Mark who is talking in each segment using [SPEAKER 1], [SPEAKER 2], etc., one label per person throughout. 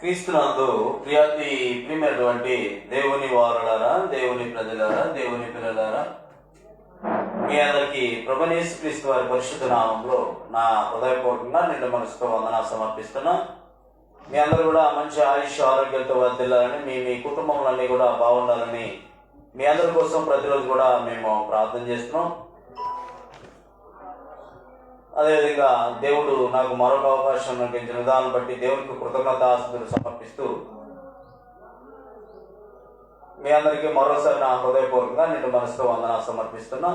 [SPEAKER 1] క్రీస్తునందు ప్రియమైనటువంటి దేవుని వారులారా, దేవుని ప్రజలారా, దేవుని పిల్లలారా, మీ అందరికీ ప్రభువైన యేసుక్రీస్తు వారి పరిశుద్ధ నామంలో నా హృదయపూర్వకంగా నిండు మనసుతో వందనా సమర్పిస్తున్నా. మీ అందరూ కూడా మంచి ఆయుష్ ఆరోగ్యాలతో వర్ధిల్లాలని, మీ కుటుంబంలన్నీ కూడా బాగుండాలని మీ అందరి కోసం ప్రతిరోజు కూడా మేము ప్రార్థన చేస్తున్నాం. అదేవిధంగా దేవుడు నాకు మరొక అవకాశం కల్పించిన విధానం బట్టి దేవునికి కృతజ్ఞతాస్తుతులు సమర్పిస్తూ మీ అందరికీ మరోసారి నా హృదయపూర్వకంగా నిండు మనసుతో వందనా సమర్పిస్తున్నా.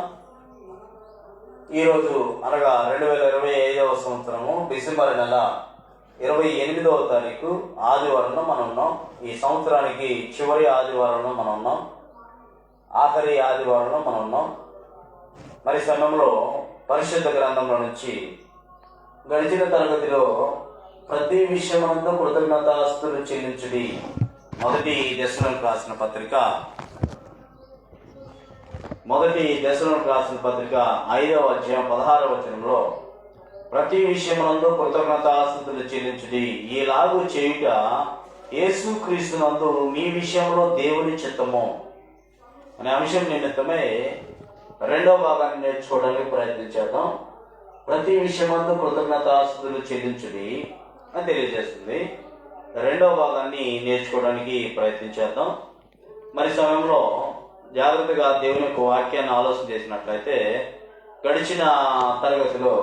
[SPEAKER 1] ఈరోజు అనగా 2025వ సంవత్సరము డిసెంబర్ నెల 28వ తారీఖు ఆదివారంలో మనం ఉన్నాం. ఈ సంవత్సరానికి చివరి ఆదివారంలో మనం ఉన్నాం, ఆఖరి ఆదివారంలో మనం ఉన్నాం. మరి సమయంలో పరిశుద్ధ గ్రంథంలో నుంచి గడిచిన తరగతిలో ప్రతి విషయమంతా కృతజ్ఞతాస్తుతులు చెల్లించుడి, మొదటి దశలోనికి రాసిన పత్రిక 5వ అధ్యాయం 16వ వచనంలో ప్రతి విషయమందు కృతజ్ఞతాస్తుతులు చెల్లించుడి, ఈలాగు చేయుట యేసుక్రీస్తునందు మీ విషయంలో దేవుని చిత్తము అనే అంశం నిమిత్తమై రెండవ భాగాన్ని నేర్చుకోవడానికి ప్రయత్నించేద్దాం. ప్రతి విషయమందు కృతజ్ఞతాస్తుతులు చెల్లించుడి అని తెలియజేస్తుంది. రెండవ భాగాన్ని నేర్చుకోవడానికి ప్రయత్నించేద్దాం. మరి సమయంలో జాగ్రత్తగా దేవుని యొక్క వాక్యాన్ని ఆలోచన చేసినట్లయితే, గడిచిన తరగతిలో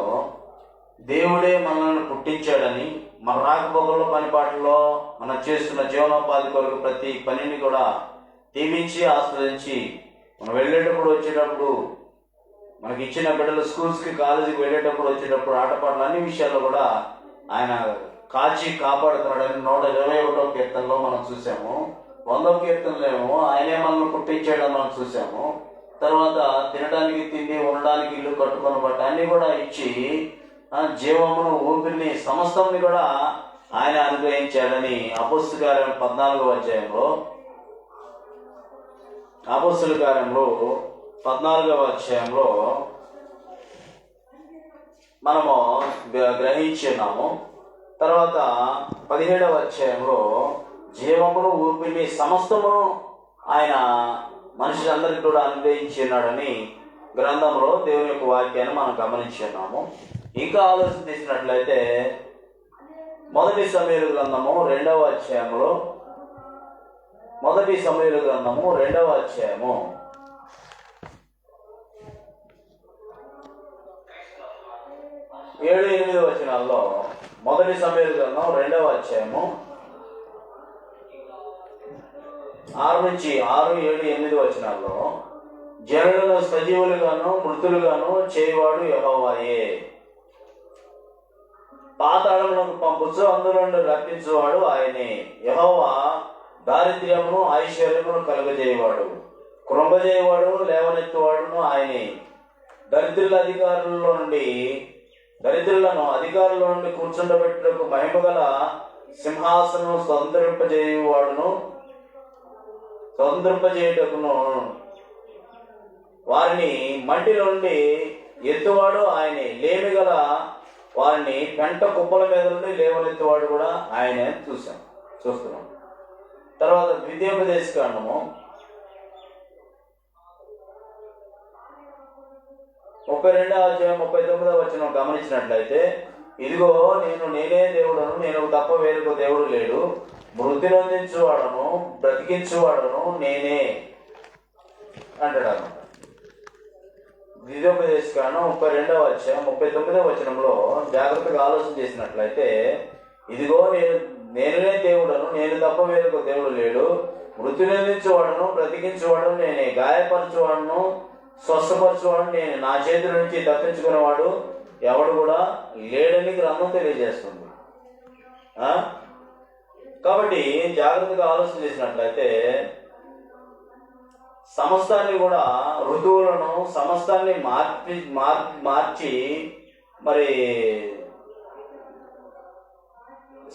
[SPEAKER 1] దేవుడే మనల్ని పుట్టించాడని, మన రాకపోకల్లో పనిపాట్లలో మనం చేస్తున్న జీవనోపాధి కొరకు ప్రతి పనిని కూడా దీవించి ఆస్వాదించి మనం వెళ్ళేటప్పుడు వచ్చేటప్పుడు మనకి ఇచ్చిన బిడ్డలు స్కూల్స్కి కాలేజీకి వెళ్ళేటప్పుడు వచ్చేటప్పుడు ఆటపాటలు అన్ని విషయాల్లో కూడా ఆయన కాచి కాపాడుతున్నాడని 121వ కీర్తనలో మనం చూసాము. 100వ కీర్తనలో ఏమో ఆయనే మనల్ని పుట్టించాడని మనం చూసాము. తర్వాత తినడానికి తిండి, ఉండడానికి ఇల్లు, కట్టుకొని బట్టి అన్ని కూడా ఇచ్చి జీవమును, ఊపిరిని, సమస్తాన్ని కూడా ఆయన అనుగ్రహించాడని అపోస్తలుల కార్యం 14వ అధ్యాయంలో 14వ అధ్యాయంలో మనము గ్రహించి ఉన్నాము. తర్వాత 17వ అధ్యాయంలో జీవమును, ఊపిరిని, సమస్తమును ఆయన మనుషులందరికీ కూడా అనుగ్రహించి ఉన్నాడని గ్రంథంలో దేవుని యొక్క వాక్యాన్ని మనం గమనించి ఉన్నాము. ఇంకా ఆలోచన చేసినట్లయితే మొదటి సమూయేలు గ్రంథము 2వ అధ్యాయంలో 7-8 వచనాల్లో, మొదటి సమూయేలు గ్రంథం 2వ అధ్యాయము 6-7-8 వచనాల్లో, జనులను సజీవులుగాను మృతులుగాను చేయవాడు యెహోవాయే, పాతాళములకు పంపుచు అందులో నుండి రప్పించువాడు ఆయనే. యెహోవా దారిద్ర్యమును ఐశ్వర్యమును కలుగజేయవాడు, కృంగజేయవాడు లేవనెత్తువాడును ఆయనే. దరిద్రులను అధికారుల నుండి కూర్చుండబెట్టుటకు మహిమగల సింహాసనం స్వతంత్రింపజేయుటకును వారిని మట్టిలో నుండి ఎత్తువాడు ఆయనే. లేమిగల వారిని పెంట కుప్పల మీద నుండి లేవనెత్తువాడు కూడా ఆయనే చూస్తున్నాం. తర్వాత ద్వితీయోపదేశ కాండము 32వ అధ్యాయం 39వ వచనం గమనించినట్లయితే, ఇదిగో నేనే దేవుడను, నేను తప్ప వేరొక దేవుడు లేడు, మృతి నొందించువాడను బ్రతికించువాడను నేనే అంటాడు అన్నమాట. ద్వితీయోపదేశ కాండం 32వ అధ్యాయం 39వ వచనంలో జాగ్రత్తగా ఆలోచన చేసినట్లయితే, ఇదిగో నేనే దేవుడను, నేను తప్ప వేరొక దేవుడు లేడు, మృతి నొందించువాడను బ్రతికించువాడను నేనే, గాయపరచువాడను స్వస్థపరచువాడు నేనే, నా చేతుల నుంచి తప్పించుకునేవాడు ఎవడు కూడా లేడని గ్రంథం తెలియజేస్తుంది. కాబట్టి జాగ్రత్తగా ఆలోచన చేసినట్లయితే, సమస్తాన్ని కూడా, ఋతువులను సమస్తాన్ని మార్చి మరి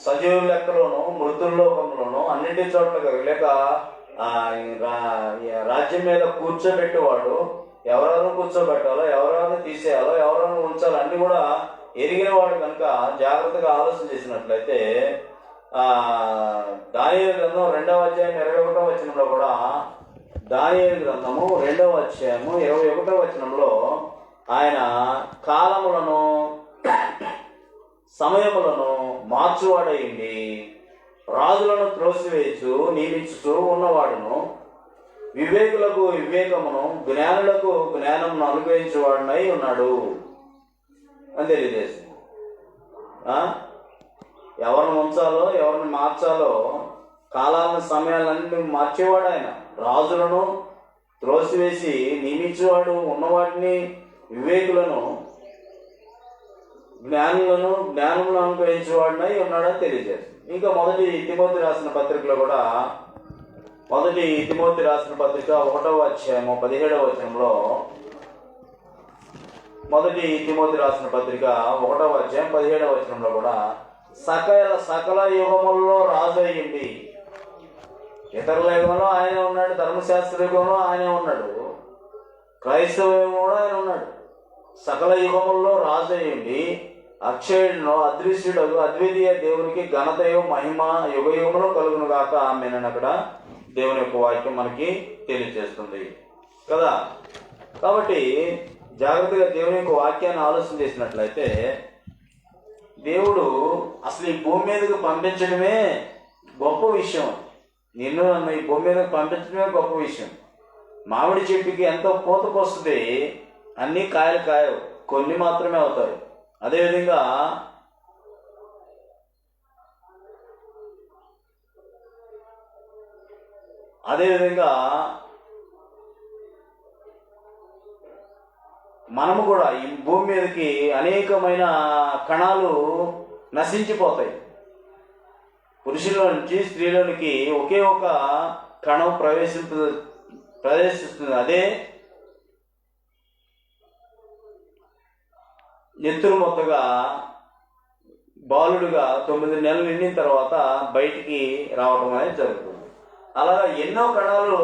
[SPEAKER 1] సజీవ లెక్కలోను మృతుల లోకంలోను అన్నింటి చోట్ల లేక రాజ్యం మీద కూర్చోబెట్టేవాడు, ఎవరెవరు కూర్చోబెట్టాలో, ఎవరెవరు తీసేయాలో, ఎవరెవరు ఉంచాలో అన్ని కూడా ఎరిగిన వాడు కనుక జాగ్రత్తగా ఆలోచన చేసినట్లయితే దానియేలు గ్రంథం 2వ అధ్యాయం 21వ వచనంలో కూడా, దానియేలు గ్రంథము 2వ అధ్యాయము 21వ వచనంలో ఆయన కాలములను సమయములను మార్చువాడయింది, రాజులను త్రోసివేయచ్చు నియమించుతూ ఉన్నవాడును, వివేకులకు వివేకమును జ్ఞానులకు జ్ఞానమును అనుగ్రహించేవాడునై ఉన్నాడు అని తెలియజేసింది. ఎవరిని ఉంచాలో ఎవరిని మార్చాలో కాలాలను సమయాలన్నీ మార్చేవాడు ఆయన. రాజులను త్రోసివేసి నియమించేవాడు, ఉన్నవాటిని వివేకులను జ్ఞానములను అనుగ్రహించేవాడినై ఉన్నాడని తెలియజేస్తుంది. ఇంకా మొదటి తిమోతి రాసిన పత్రికలో కూడా, మొదటి తిమోతి రాసిన పత్రిక 1వ అధ్యాయము 17వ వచనంలో, మొదటి తిమోతి రాసిన పత్రిక 1వ అధ్యాయం 17వ వచనంలో కూడా, సకల యుగములలో రాజు అయ్యింది. ఇతరుల యుగంలో ఆయనే ఉన్నాడు, ధర్మశాస్త్ర యుగంలో ఆయనే ఉన్నాడు, క్రైస్తవ యుగం కూడా ఆయన ఉన్నాడు. సకల యుగములలో రాజు అయ్యింది, అక్షయుడును అదృశ్యుడు అద్వితీయ దేవునికి ఘనతయు మహిమ యుగ యుగములో కలుగును గాక ఆమేన్. అక్కడ దేవుని యొక్క వాక్యం మనకి తెలియజేస్తుంది కదా. కాబట్టి జాగ్రత్తగా దేవుని యొక్క వాక్యాన్ని ఆలోచన చేసినట్లయితే, దేవుడు అసలు ఈ భూమి మీదకి పంపించడమే గొప్ప విషయం. నిన్ను నన్ను ఈ భూమి మీదకి పంపించడమే గొప్ప విషయం. మామిడి చెట్టుకి ఎంతో పూతకు వస్తుంది, అన్నీ కాయలు కాయవు, కొన్ని మాత్రమే అవుతాయి. అదేవిధంగా మనము కూడా ఈ భూమి మీదకి అనేకమైన కణాలు నశించిపోతాయి. పురుషుల నుంచి స్త్రీలోనికి ఒకే ఒక కణం ప్రవేశిస్తుంది. అదే నెత్తురు మొత్తగా బాలుడుగా 9 నెలలు నిండిన తర్వాత బయటికి రావడం అనేది జరుగుతుంది. అలాగా ఎన్నో కణాలు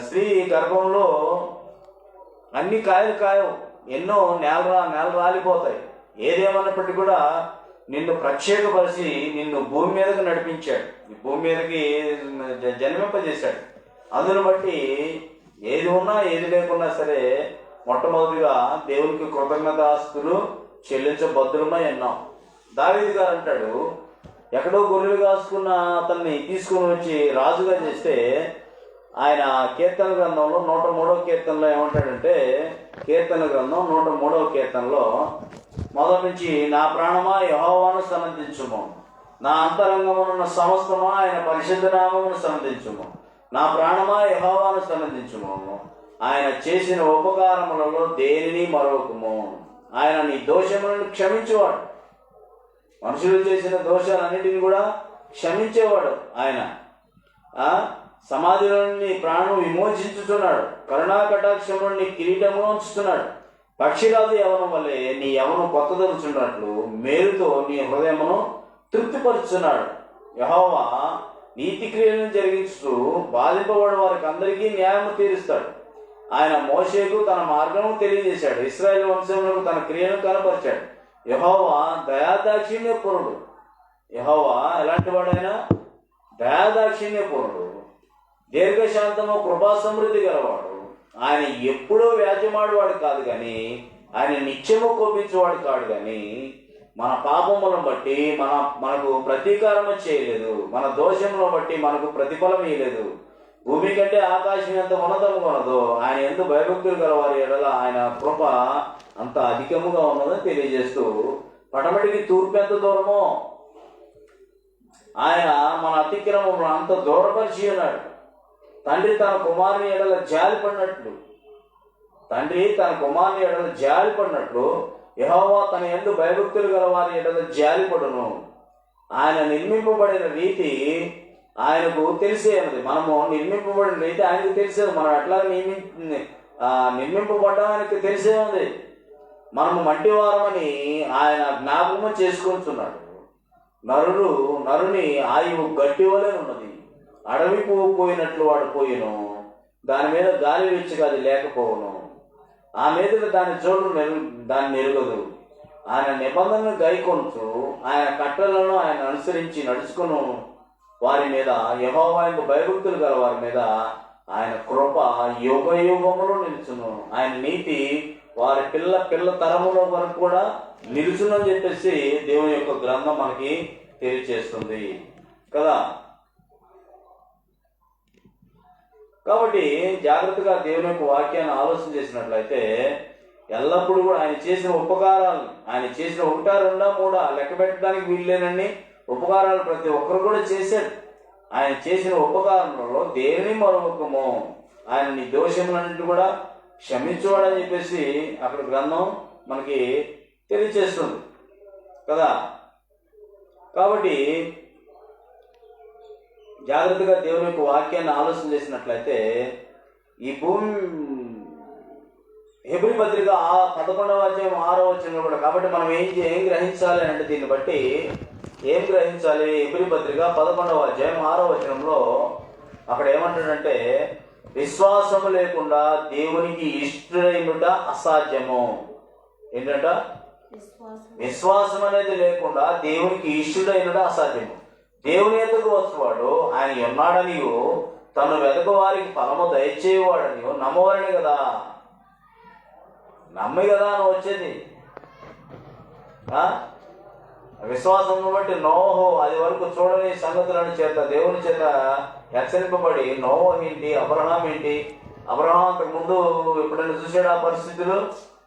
[SPEAKER 1] స్త్రీ గర్భంలో అన్ని కాయవు, ఎన్నో నేల రాలిపోతాయి. ఏదేమన్నప్పటికీ కూడా నిన్ను ప్రత్యేకపరిచి నిన్ను భూమి మీదకి నడిపించాడు, ఈ భూమి మీదకి జన్మింపజేశాడు. అందును బట్టి ఏది ఉన్నా ఏది లేకున్నా సరే మొట్టమొదటిగా దేవునికి కృతజ్ఞతాస్తులు చెల్లించబద్దులమై ఉన్నాం. దావీదు గారు అంటాడు, ఎక్కడో గొర్రెలు కాసుకున్న అతన్ని తీసుకుని వచ్చి రాజుగా చేస్తే, ఆయన కీర్తన గ్రంథంలో 103వ కీర్తనలో ఏమంటాడంటే, కీర్తన గ్రంథం 103వ కీర్తనలో మొదటి నుంచి, నా ప్రాణమా యెహోవాను సన్నతించుము, నా అంతరంగమునున్న సమస్తమా ఆయన పరిశుద్ధ నామమును సన్నతించుము, నా ప్రాణమా యెహోవాను సన్నతించుము, ఆయన చేసిన ఉపకారములలో దేనిని మరొకము, ఆయన నీ దోషములను క్షమించేవాడు. మనుషులు చేసిన దోషాలన్నిటిని కూడా క్షమించేవాడు ఆయన. సమాధిలోని ప్రాణం విమోచించుతున్నాడు, కరుణా కటాక్షములను నీ కిరీటమును ఉంచుతున్నాడు. పక్షిరాజు యవనం వల్లే నీ యవనం కొత్తదలుచున్నట్లు మేలుతో నీ హృదయమును తృప్తిపరుచున్నాడు. యెహోవా నీతి క్రియలను జరిగించుతూ బాధింపబడిన వారికి అందరికీ న్యాయము తీరుస్తాడు. ఆయన మోషేకు తన మార్గము తెలియజేశాడు, ఇశ్రాయేలు వంశములకు తన క్రియను కనపరిచాడు. యెహోవా దయాదాక్షిణ్యపూర్ణుడు. యెహోవా ఎలాంటి వాడైనా దయాదాక్షిణ్యపూర్ణుడు, దీర్ఘశాంతము కృపా సమృద్ధి గలవాడు. ఆయన ఎప్పుడూ వ్యాజ్యమాడువాడు కాదు కానీ, ఆయన నిత్యము కోపించేవాడు కాడు కానీ, మన పాపములను బట్టి మనకు ప్రతీకారము చేయలేదు, మన దోషములను బట్టి మనకు ప్రతిఫలం ఇవ్వలేదు. భూమి కంటే ఆకాశం ఎంత ఉన్నతము కొనదో ఆయన ఎంత భయభక్తులు గలవారి ఎడల ఆయన కృప అంత అధికముగా ఉన్నదని తెలియజేస్తూ, పడమటికి తూర్పు ఎంత దూరమో ఆయన మన అతిక్రమములను అంత దూరపరిచి ఉన్నాడు. తండ్రి తన కుమారుని ఎడల జాలి పడినట్లు యెహోవా తన యందు భయభక్తులు గల వారి ఎడల జాలిపడును. ఆయన నిర్మింపబడిన రీతి ఆయనకు తెలిసే ఉన్నది. మనము నిర్మింపబడిన రీతి ఆయనకు తెలిసేది. మనం ఎట్లా నిర్మింపబడ్డం ఆయనకు తెలిసే ఉంది. మనము మట్టివారమని ఆయన జ్ఞాపకము చేసుకుంటున్నాడు. నరుని ఆయువు గట్టి వలె ఉన్నది. అడవి పువ్వు పోయినట్లు వాడు పోయిను, దాని మీద గాలి వీచక అది లేకపోవును, ఆ మీద దాని చోటు దాన్ని ఎరుగదు. ఆయన నిబంధనను గైకొనుచు ఆయన కట్టలను ఆయన అనుసరించి నడుచుకును వారి మీద, యెహోవాకు భయభక్తులు గల వారి మీద ఆయన కృప యుగ యుగములు నిలుచును. ఆయన నీతి వారి పిల్ల పిల్ల తరముల వరకు కూడా నిలుచునని చెప్పేసి దేవుని యొక్క గ్రంథం మనకి తెలియచేస్తుంది కదా. కాబట్టి జాగ్రత్తగా దేవుని యొక్క వాక్యాన్ని ఆలోచన చేసినట్లయితే ఎల్లప్పుడూ కూడా ఆయన చేసిన ఉపకారాలు, ఆయన చేసిన 1, 2, 3 లెక్క పెట్టడానికి వీల్లేనన్ని ఉపకారాలు ప్రతి ఒక్కరు కూడా చేశాడు. ఆయన చేసిన ఉపకారంలో దేనిని మరొకము, ఆయన నీ దోషములన్నింటి కూడా క్షమించువాడని చెప్పేసి అక్కడ గ్రంథం మనకి తెలియచేస్తుంది కదా. కాబట్టి జాగ్రత్తగా దేవుని యొక్క వాక్యాన్ని ఆలోచన చేసినట్లయితే ఈ భూమి హెబ్రీ పత్రిక 11వ అధ్యాయం 6వ వచనంలో కూడా, కాబట్టి మనం ఏం గ్రహించాలి అంటే దీన్ని బట్టి ఏం గ్రహించాలి? హెబ్రీ పత్రిక 11వ అధ్యాయం 6వ వచనంలో అక్కడ ఏమంటాడంటే, విశ్వాసము లేకుండా దేవునికి ఇష్టుడైనట అసాధ్యము. ఏంటంట? విశ్వాసం అనేది లేకుండా దేవునికి ఇష్టుడైనట అసాధ్యము. దేవుని ఎదుగు వచ్చేవాడు ఆయన ఉన్నాడనియో తను వెతకు వారికి ఫలము దయచేవాడనియో నమ్మవారని కదా. నమ్మి కదా నువ్వు వచ్చేది. విశ్వాసం బట్టి నోహు అది వరకు చూడని సంగతులను చేత దేవుని చేత హెచ్చరింపబడి, నోహు ఏంటి, అబ్రహాం ఏంటి, అబ్రహాం అంతకు ముందు ఎప్పుడైనా చూసాడు ఆ పరిస్థితులు?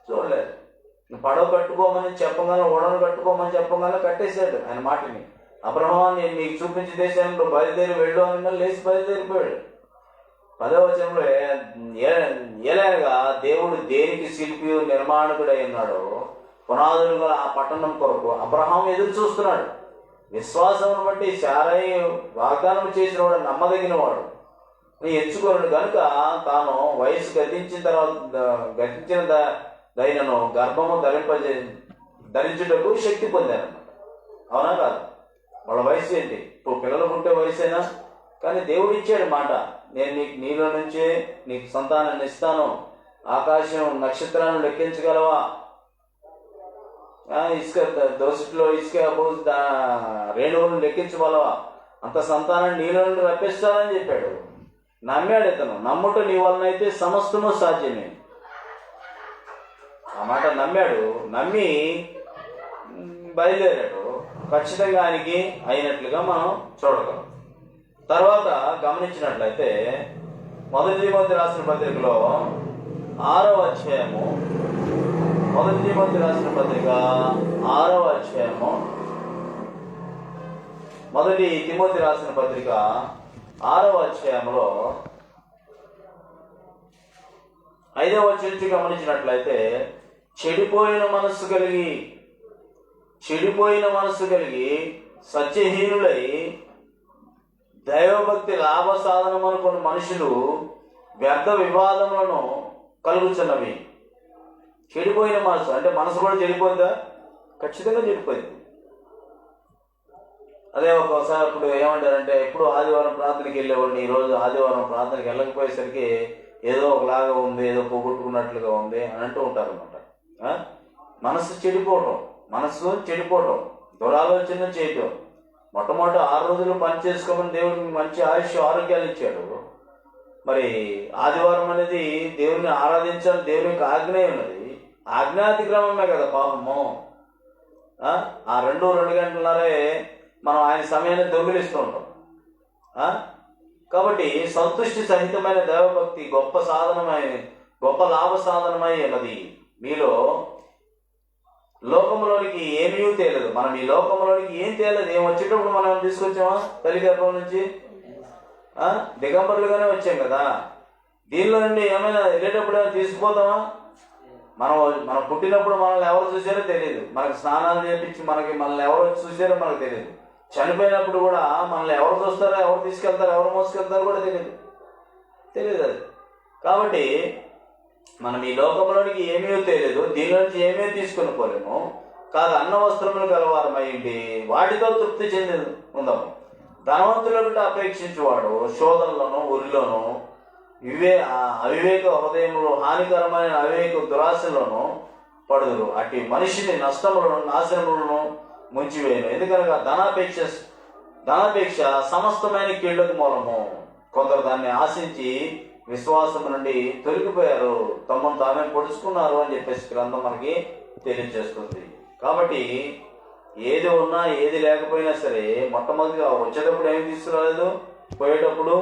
[SPEAKER 1] చూడలేదు. పడవ కట్టుకోమని చెప్పగానే, ఓడను కట్టుకోమని చెప్పగానే కట్టేశాడు ఆయన మాటని. అబ్రహాం నేను నీకు చూపించే దేశాన్ని బయలుదేరి వెళ్ళు అని లేచి బయలుదేరిపోయాడు. 10వ వచనంలో ఏలైనగా దేవుడు దేనికి శిల్పి నిర్మాణకుడై ఉన్నాడో పునాదులు గల ఆ పట్టణం కొరకు అబ్రహాం ఎదురు చూస్తున్నాడు. విశ్వాసం బట్టి శారయి వాగ్దానం చేసిన వాడు నమ్మదగిన వాడు ఎంచుకోడు కనుక తాను వయసు గతించిన దైనను గర్భము ధరించుటకు శక్తి పొందారన్నమాట. అవునా కాదు? వాళ్ళ వయసు ఏంటి? ఇప్పుడు పిల్లలు పుట్టే వయసైనా కానీ దేవుడు ఇచ్చాడు మాట, నేను నీలో నుంచే నీకు సంతానాన్ని ఇస్తాను, ఆకాశం నక్షత్రాలను లెక్కించగలవా, ఇసుక దోసటిలో ఇసుక రేణువులను లెక్కించగలవా, అంత సంతానాన్ని నీలో నుండి రప్పిస్తానని చెప్పాడు. నమ్మాడు ఇతను. నమ్ముట నీ వలనైతే సమస్తము సాధ్యమే. ఆ మాట నమ్మాడు. నమ్మి బయలుదేరాడు. ఖచ్చితంగా ఆయనకి అయినట్లుగా మనం చూడగలం. తర్వాత గమనించినట్లయితే 1 తిమోతి రాసిన పత్రికలో 6వ అధ్యాయము, 1 తిమోతి రాసిన పత్రిక 6వ అధ్యాయము, 1 తిమోతి రాసిన పత్రిక 6వ అధ్యాయంలో 5వ వచనం నుంచి గమనించినట్లయితే, చెడిపోయిన మనస్సు కలిగి సత్యహీనులై దైవభక్తి లాభ సాధనం అనుకున్న మనుషులు వ్యర్థ వివాదములను కలుగుతున్నవి. చెడిపోయిన మనసు అంటే మనసు కూడా చెడిపోయిందా? ఖచ్చితంగా చెడిపోయింది. అదే ఒకసారి ఇప్పుడు ఏమంటారంటే, ఎప్పుడు ఆదివారం ప్రార్థనకి వెళ్ళేవాడిని, ఈరోజు ఆదివారం ప్రార్థనకి వెళ్ళకపోయేసరికి ఏదో ఒకలాగా ఉంది, ఏదో పోగొట్టుకున్నట్లుగా ఉంది అని అంటూ ఉంటారు అనమాట. మనసు చెడిపోవటం, దురాలోచన చేయటం. మొట్టమొదటి 6 రోజులు పని చేసుకోమని దేవుడికి మంచి ఆరోగ్యాలు ఇచ్చాడు. మరి ఆదివారం అనేది దేవుడిని ఆరాధించాలి, దేవుని యొక్క ఆజ్ఞ ఉన్నది. ఆజ్ఞాతిక్రమమే కదా పాపము. ఆ 2 గంటలన్నరే మనం ఆయన సమయాన్ని దొంగిలిస్తూ ఉంటాం. కాబట్టి సంతుష్టి సహితమైన దైవభక్తి గొప్ప లాభ సాధనమై ఉన్నది మీలో. లోకంలోనికి ఏమీ తేలదు. మనం ఈ లోకంలోనికి ఏం తేలదు. ఏం వచ్చేటప్పుడు మనం తీసుకొచ్చామా? తల్లి గర్భం నుంచి దిగంబరులుగానే వచ్చాం కదా. దీనిలో నుండి ఏమైనా వెళ్ళేటప్పుడు ఏమైనా తీసుకుపోతామా? మనం పుట్టినప్పుడు మనల్ని ఎవరు చూసారో తెలియదు. మనకు స్నానాలు చేపించి మనల్ని ఎవరు చూసారో మనకు తెలియదు. చనిపోయినప్పుడు కూడా మనల్ని ఎవరు చూస్తారో, ఎవరు తీసుకెళ్తారో, ఎవరు మోసుకెళ్తారో కూడా తెలియదు అది. కాబట్టి మనం ఈ లోకంలోనికి ఏమీ తెలియదు, దీని నుంచి ఏమీ తీసుకుని పోలేము. కాదు, అన్న వస్త్రములు గలవారమైంది వాటితో తృప్తి చెంది ఉందాము. ధనవంతులకు అపేక్షించేవాడు శోధనలోను ఉరిలోను అవివేక హృదయంలో హానికరమైన అవివేక దురాశలోను పడుదురు. అట్టి మనిషిని నష్టములను నాశనములను ముంచివేయను. ఎందుకనగా ధనాపేక్ష సమస్తమైన కీళ్లకు మూలము. కొందరు దాన్ని ఆశించి విశ్వాసం నుండి తొలగిపోయారు, తమను తామే పొడుచుకున్నారు అని చెప్పేసి గ్రంథం మనకి తెలియజేస్తుంది. కాబట్టి ఏది ఉన్నా ఏది లేకపోయినా సరే మొట్టమొదటిగా వచ్చేటప్పుడు ఏమి తీసుకురాలేదు, పోయేటప్పుడు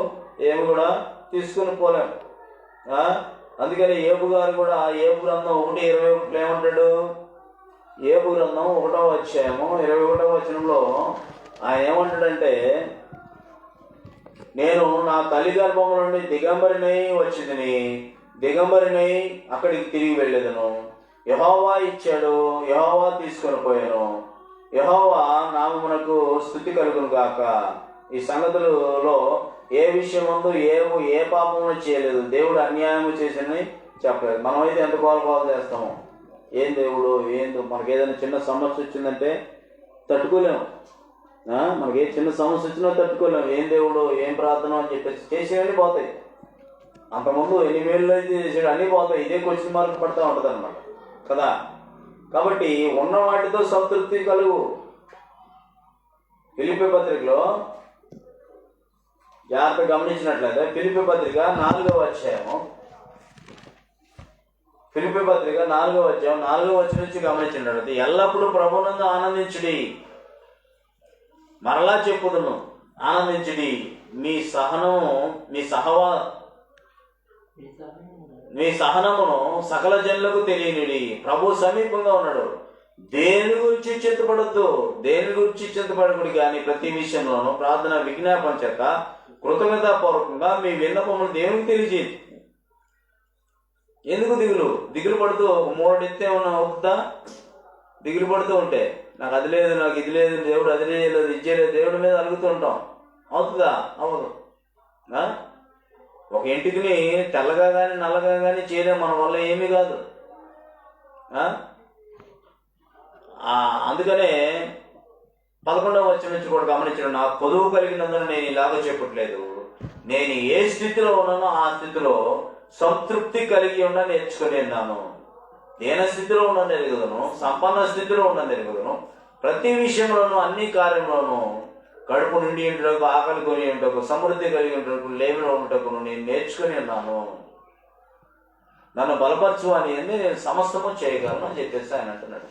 [SPEAKER 1] ఏమి కూడా తీసుకుని పోలేము. అందుకని ఏబు గారు కూడా ఏబు గ్రంథం 1:21 ఏమంటాడు? ఏబు గ్రంథం 1వ అధ్యాయము 21వ వచనంలో ఆయన ఏమంటాడంటే, నేను నా తల్లి గర్భము నుండి దిగంబరినై వచ్చిందని, దిగంబరినై అక్కడికి తిరిగి వెళ్ళేదను. యెహోవా ఇచ్చాడు, యెహోవా తీసుకొని పోయాను. యెహోవా నామమునకు స్తుతి కలుగును గాక. ఈ సంగతులలో ఏ విషయం ముందు ఏ పాపము చేయలేదు, దేవుడు అన్యాయము చేసిందని చెప్పలేదు. మనమైతే ఎంత గోల చేస్తాము, ఏం దేవుడు ఏందో. మనకి ఏదైనా చిన్న సమస్య వచ్చిందంటే తట్టుకోలేము. మనకి ఏ చిన్న సమస్య వచ్చినా తట్టుకోలేము. ఏం దేవుడు, ఏం ప్రార్థన అని చెప్పేసి చేసేవన్నీ పోతాయి. అంతకుముందు ఎన్ని వేళ్ళు అయితే చేసాడు అన్నీ పోతాయి. ఇదే క్వశ్చన్ మార్క్ పడుతూ ఉంటుంది అనమాట కదా. కాబట్టి ఉన్న వాటితో సంతృప్తి కలుగు. ఫిలిప్పీ పత్రికలో జాగ్రత్త గమనించినట్లయితే ఫిలిప్పీ పత్రిక 4వ అధ్యాయము, ఫిలిప్పీ పత్రిక 4వ అధ్యాయం 4వ వచనం నుంచి గమనించినట్లయితే, ఎల్లప్పుడూ ప్రభువునందు ఆనందించుడి. మరలా చెప్పుదును, ఆనందించుడి. మీ సహనమును సకల జనులకు తెలియనిడి. ప్రభు సమీపంగా ఉన్నాడు. దేని గురించి చింతపడద్దు, దేని గురించి చింతపడకూడదు. కానీ ప్రతి విషయంలోనూ ప్రార్థన విజ్ఞాపన చేత కృతజ్ఞతాపూర్వకంగా మీ విన్నపములు దేవునికి తెలియజేయండి. ఎందుకు దిగులు పడుతూ మూడెత్తే ఏమన్నా అవుతుందా? దిగులు పడుతూ ఉంటే నాకు అది లేదు, నాకు ఇది లేదు, దేవుడు అది లేదు, ఇది చేయలేదు, దేవుడి మీద అలుగుతూ ఉంటాం. అవుతుందా? అవ్వదు. ఒక ఇంటికి తెల్లగా కానీ నల్లగా కానీ చేయలేం, మన వల్ల ఏమీ కాదు. అందుకనే 11వ వచనం నుంచి కూడా గమనించడం, నాకు పొదువు కలిగినందున నేను ఇలాగ చెప్పట్లేదు, నేను ఏ స్థితిలో ఉన్నానో ఆ స్థితిలో సంతృప్తి కలిగి ఉన్న నేర్చుకుని ఉన్నాను. దీన స్థితిలో ఉన్న ఎరుగుదను, సంపన్న స్థితిలో ఉన్న ఎరుగుదను. ప్రతి విషయంలోనూ అన్ని కార్యంలోనూ కడుపు నిండి ఉంటకు, ఆకలి కొని ఉంటకు, సమృద్ధి కలిగి ఉంటకు, లేమిలో ఉంటకు నేను నేర్చుకుని ఉన్నాను. నన్ను బలపరచు అని నేను సమస్తము చేయగలను అని చెప్పేసి ఆయన అంటున్నాడు.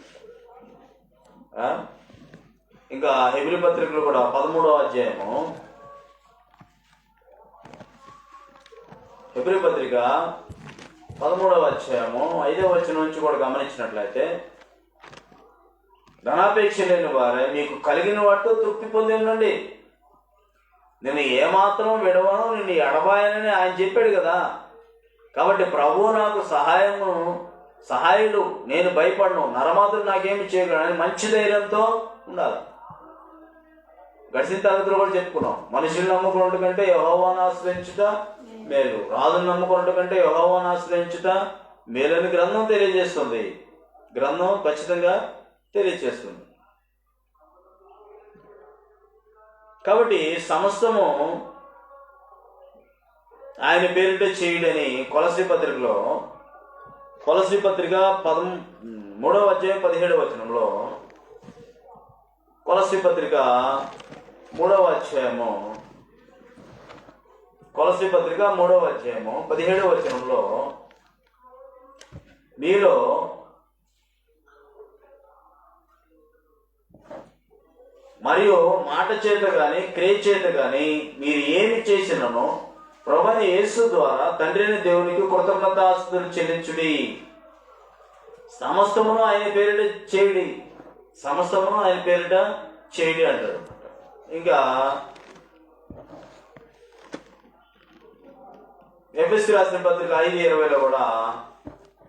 [SPEAKER 1] ఇంకా హెబ్రీ పత్రికలు కూడా 13వ అధ్యాయము, హెబ్రీ పత్రిక 13వ అధ్యాయము 5వ వచనం నుంచి కూడా గమనించినట్లయితే, ధనాపేక్ష లేని వారే మీకు కలిగిన వాటితో తృప్తి పొంది ఉండండి. నేను ఏమాత్రం విడవను, నిన్ను ఎడబాయనని ఆయన చెప్పాడు కదా. కాబట్టి ప్రభువు నాకు సహాయుడు, నేను భయపడను, నరమాత్రం నాకేమి చేయగలను మంచి ధైర్యంతో ఉండాలి. గడిచిన తరగతిలో కూడా చెప్పుకున్నాం, మనుషులు నమ్ముకున్నట్టు కంటే యెహోవాను ఆశ్రయించుట మేలు, రాజును నమ్ముకున్నట్టు కంటే యెహోవాను ఆశ్రయించుట మేలని గ్రంథం తెలియజేస్తుంది. గ్రంథం ఖచ్చితంగా తెలియజేస్తుంది. కాబట్టి సమస్తము ఆయన పేరుంటే చేయుడని కొలసీ పత్రికలో, కొలసీ పత్రిక 3వ అధ్యాయం 17వ వచనంలో, కొలసీ పత్రిక 3వ అధ్యాయము, కొలసీ పత్రిక 3వ అధ్యాయము 17వ వచనంలో, మీలో మరియు మాట చేత గాని క్రియ చేత గాని మీరు ఏమి చేసిననో ప్రభువైన యేసు ద్వారా తండ్రిని దేవునికి కృతజ్ఞతాస్తుతులు చెల్లించుడి. సమస్తమును ఆయన పేరిట చేయుడి, సమస్తమును ఆయన పేరిట చేయుడి అంటారు. ఇంకా ఎఫెసీ రాసిన పత్రిక 5:20లో కూడా,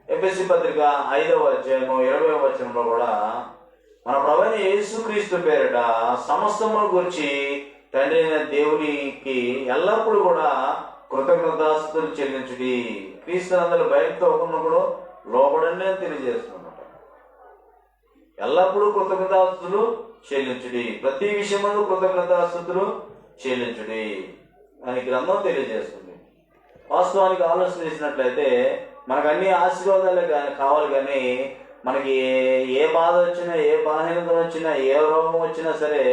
[SPEAKER 1] ఎఫెసీ పత్రిక 5వ అధ్యాయము 20వ వచనంలో కూడా మన ప్రభువైన యేసుక్రీస్తు పేరిట సమస్తమును గురించి తండ్రి అయిన దేవునికి ఎల్లప్పుడూ కూడా కృతజ్ఞతాస్తుతులు చెల్లించుడి. క్రీస్తు అందరూ భయంతో ఒకరినొకడు లోబడండి అని తెలియజేస్తున్నమాట. ఎల్లప్పుడూ కృతజ్ఞతాస్తుతులు చెల్లించుడి, ప్రతి విషయమందు కృతజ్ఞతాస్తుతులు చెల్లించుడి అని గ్రంథం తెలియజేస్తుంది. వాస్తవానికి ఆలోచన చేసినట్లయితే మనకు అన్ని ఆశీర్వాదాలే కావాలి, కానీ మనకి ఏ బాధ వచ్చినా, ఏ బలహీనత వచ్చినా, ఏ రోగం వచ్చినా సరే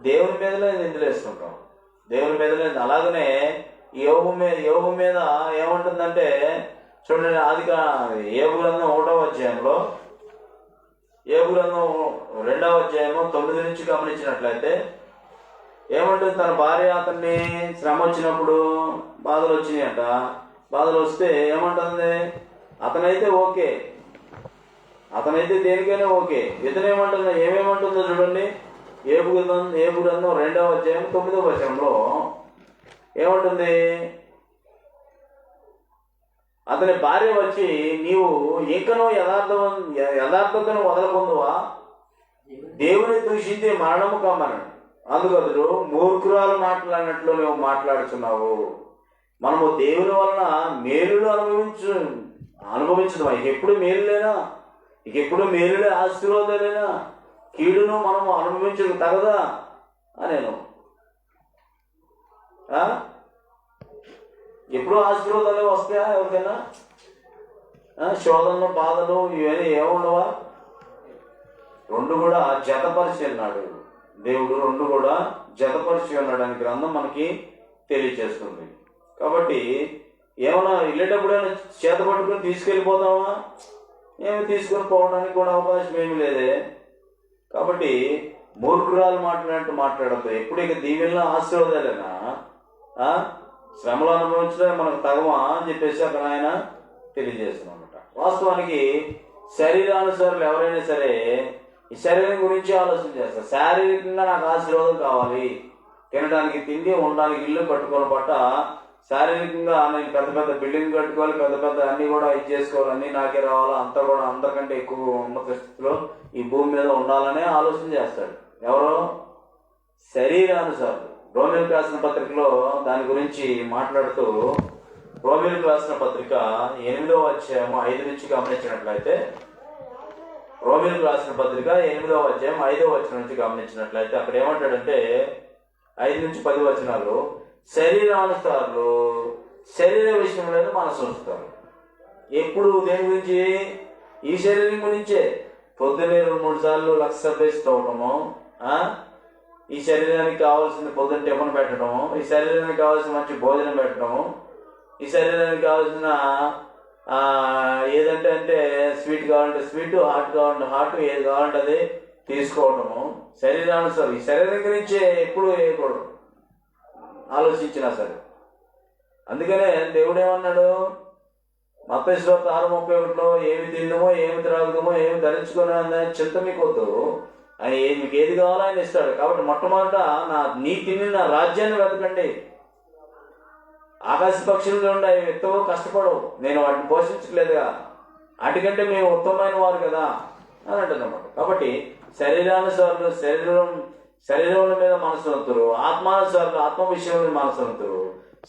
[SPEAKER 1] దేవుని మీదనే నిందలేస్తుంటాం, దేవుని మీదనే. అలాగనే యోబు మీద ఏముంటుందంటే చూడండి, యోబు గ్రంథం 1వ అధ్యాయంలో, యోబు గ్రంథం 2వ అధ్యాయము 9 నుంచి గమనించినట్లయితే ఏమంటుంది, తన భార్య అతన్ని శ్రమ వచ్చినప్పుడు బాధలు వచ్చినాయట, బాధలు వస్తే ఏమంటుంది, అతనైతే ఓకే, అతనైతే దేనికైనా ఓకే, ఇతను ఏమేమంటుందో చూడండి. యోబు గ్రంథం 2వ అధ్యాయం 9వ వచనంలో ఏమంటుంది, అతని భార్య వచ్చి, నీవు ఇంకనూ యథార్థతను వదలకుందువా, దేవుని దూషించి మరణము కమ్మను. అందుకతడు, మూర్ఖురాలు మాట్లాడినట్లు నువ్వు మాట్లాడుతున్నావు. మనము దేవుని వలన మేలును అనుభవించదు. ఎప్పుడు మేలులేనా, ఎప్పుడు మేలులే, ఆశీర్వాదాలేనా, కీడును మనము అనుభవించదు తగదా అనేను. ఎప్పుడు ఆశీర్వాదాలే వస్తాయా ఎవరికైనా? శోధనలు, బాధలు ఇవన్నీ ఏముండవా? రెండు కూడా జతపరిచి అన్నాడు దేవుడు, రెండు కూడా జతపరిచి ఉన్నాడు అని గ్రంథం మనకి తెలియచేస్తుంది. కాబట్టి ఏమన్నా వెళ్ళేటప్పుడైనా చేత పట్టుకుని తీసుకెళ్ళిపోతామా? ఏమి తీసుకొని పోవడానికి కూడా అవకాశం ఏమి లేదే. కాబట్టి మూర్ఖురాలు మాట్లాడినట్టు మాట్లాడద్దు. ఎప్పుడు ఇక దీవెనలో ఆశీర్వాదాలేనా, శ్రమలు అనుభవించడం మనకు తగమా అని చెప్పేసి అక్కడ ఆయన తెలియజేస్తున్నాం అన్నమాట. వాస్తవానికి శరీరానుసారులు ఎవరైనా సరే ఈ శరీరం గురించి ఆలోచన చేస్తారు. శారీరకంగా నాకు ఆశీర్వాదం కావాలి, తినడానికి తిండి, ఉండడానికి ఇల్లు, కట్టుకోవాలి పట్ట, శారీరకంగా నేను పెద్ద పెద్ద బిల్డింగ్ కట్టుకోవాలి, పెద్ద పెద్ద అన్ని కూడా ఇది చేసుకోవాలి, అన్నీ నాకే రావాలి, అంతా కూడా అందరికంటే ఎక్కువ ఉన్నత స్థితిలో ఈ భూమి మీద ఉండాలనే ఆలోచన చేస్తాడు. ఎవరో శరీరానుసారులు. రోమిలకు రాసిన పత్రికలో దాని గురించి మాట్లాడుతూ, రోమిలకు రాసిన పత్రిక 8వ అధ్యాయం 5 నుంచి గమనించినట్లయితే, రోమిలకు రాసిన పత్రిక 8వ అధ్యాయం 5వ వచనం నుంచి గమనించినట్లయితే అక్కడ ఏమంటాడంటే 5 నుంచి 10 వచనాలు, శరీరానుసారులు శరీర విషయంలో మనసు ఉంచుతారు. ఎప్పుడు దేని గురించి? ఈ శరీరం గురించే. పొద్దున్నే 2-3 సార్లు లక్ష బేసి తవ్వటము, ఈ శరీరానికి కావాల్సింది పొద్దున్న టిఫిన్ పెట్టడము, ఈ శరీరానికి కావాల్సిన మంచి భోజనం పెట్టడము, ఈ శరీరానికి కావాల్సిన ఏదంటే అంటే స్వీట్ కావాలంటే స్వీట్, హాట్ కావాలంటే హాట్, ఏది కావాలంటే అది తీసుకోవడము శరీరానుసారం. ఈ శరీరం గురించే ఎప్పుడు వేయకూడదు ఆలోచించినా సరే. అందుకనే దేవుడు ఏమన్నాడు మత్తయి సువార్త 6:31లో, ఏమి తిందమో, ఏమి త్రాగుదమో, ఏమి ధరించుకుని అనే చింత మీకు వద్దు, ఆయన మీకు ఏది కావాలో ఆయన ఇస్తాడు. కాబట్టి మొట్టమొదట నీ తిని నా రాజ్యాన్ని వెతకండి. ఆకాశ పక్షులు ఉండి అవి ఎత్తవో కష్టపడవు, నేను వాటిని పోషించట్లేదుగా, వాటికంటే మేము ఉత్తమమైన వారు కదా అని అంటున్నమాట. కాబట్టి శరీరానుసారులు శరీరం మీద మనసు వంతురు, ఆత్మానుసారులు ఆత్మ విషయంలో మనసు వంతురు.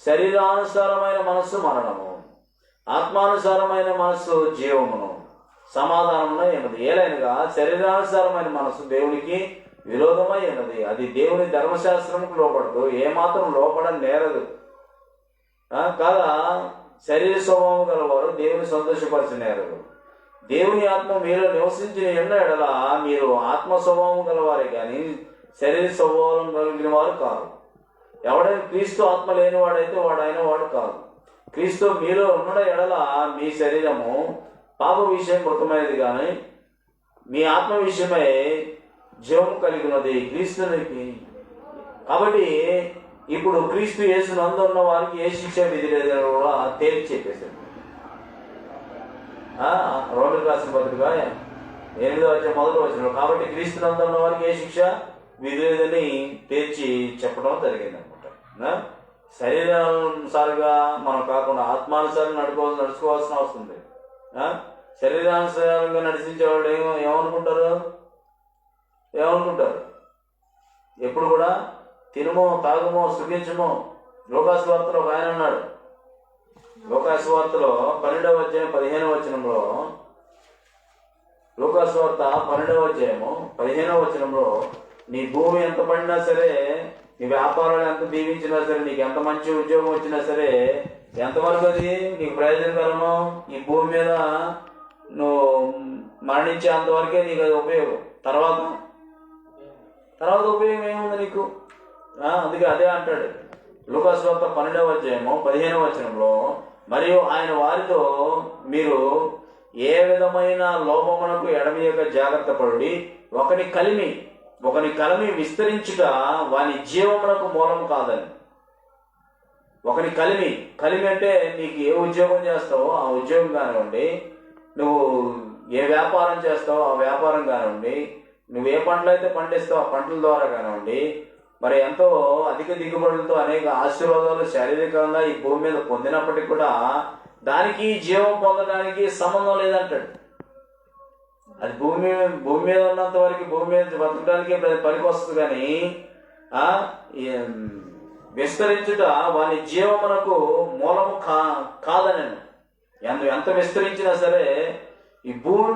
[SPEAKER 1] శరీరానుసారమైన మనస్సు మరణము, ఆత్మానుసారమైన మనస్సు జీవమును సమాధానమున ఉన్నది. ఏలైనగా శరీరానుసారమైన మనస్సు దేవునికి విరోధమై ఉన్నది, అది దేవుని ధర్మశాస్త్రంకు లోపడదు, ఏమాత్రం లోపడని నేరదు కాగా. శరీర స్వభావం గలవారు దేవుని సంతోషపరచనేరదు. దేవుని ఆత్మ మీలో నివసించిన ఎడల మీరు ఆత్మ స్వభావం గలవారే కానీ శరీర స్వభావం కలిగిన వారు కాదు. ఎవడైనా క్రీస్తు ఆత్మ లేనివాడైతే వాడైన వాడు కాదు. క్రీస్తు మీలో ఉన్న ఎడల మీ శరీరము పాప విషయం మృతమైనది కానీ మీ ఆత్మ విషయమై జీవము కలిగి ఉన్నది క్రీస్తునికి. కాబట్టి ఇప్పుడు క్రీస్తు యేసు నందు ఉన్న వారికి ఏ శిక్ష విధి లేదని కూడా తేల్చి చెప్పేశాడు. రోమిలకు రాసిన పత్రిక 8వ అధ్యాయం 1వ వచనం. కాబట్టి క్రీస్తు నందు ఉన్న వారికి ఏ శిక్ష విధి లేదని తేల్చి చెప్పడం జరిగింది అనమాట. శరీరానుసారంగా మనం కాకుండా ఆత్మానుసారం నడుచుకోవాల్సిన అవసరం ఉంది. శరీరానుసారంగా నడిచించే వాళ్ళు ఏమనుకుంటారు? ఎప్పుడు కూడా తినమో, తాగుమో, సుఖించమో. లోకాసు వార్తలో ఒక ఆయన అన్నాడు, లోకాసు వార్తలో 12వ అధ్యాయం 15వ వచనంలో, లోకాసు వార్త 12వ అధ్యాయము 15వ వచనంలో, నీ భూమి ఎంత పడినా సరే, నీ వ్యాపారాలు ఎంత దీవించినా సరే, నీకు ఎంత మంచి ఉద్యోగం వచ్చినా సరే, ఎంతవరకు అది నీకు ప్రయోజనకరమో? ఈ భూమి మీద నువ్వు మరణించేంత వరకే నీకు అది ఉపయోగం. తర్వాత తర్వాత ఉపయోగం ఏముంది నీకు? అందుకే అదే అంటాడు లూకాసు వార్త 12వ అధ్యాయము 15వ వచనంలో, మరియు ఆయన వారితో, మీరు ఏ విధమైన లోపమునకు ఎడమియక జాగ్రత్త పడుడి, ఒకని కలిమి విస్తరించుట వాని జీవమునకు మూలము కాదని. ఒకని కలిమి అంటే నీకు ఏ ఉద్యోగం చేస్తావో ఆ ఉద్యోగం కానివ్వండి, నువ్వు ఏ వ్యాపారం చేస్తావో ఆ వ్యాపారం కానివ్వండి, నువ్వు ఏ పంటలు అయితే పండిస్తావో ఆ పంటల ద్వారా కానివ్వండి, మరి ఎంతో అధిక దిగుబడులతో అనేక ఆశీర్వాదాలు శారీరకంగా ఈ భూమి మీద పొందినప్పటికీ కూడా దానికి జీవం పొందడానికి సంబంధం లేదంటాడు. అది భూమి మీద ఉన్నంత వరకు భూమి మీద బతకడానికి పనికి వస్తుంది, కానీ విస్తరించుట వాని జీవమునకు మూలము కాదని. ఎంత విస్తరించినా సరే ఈ భూమి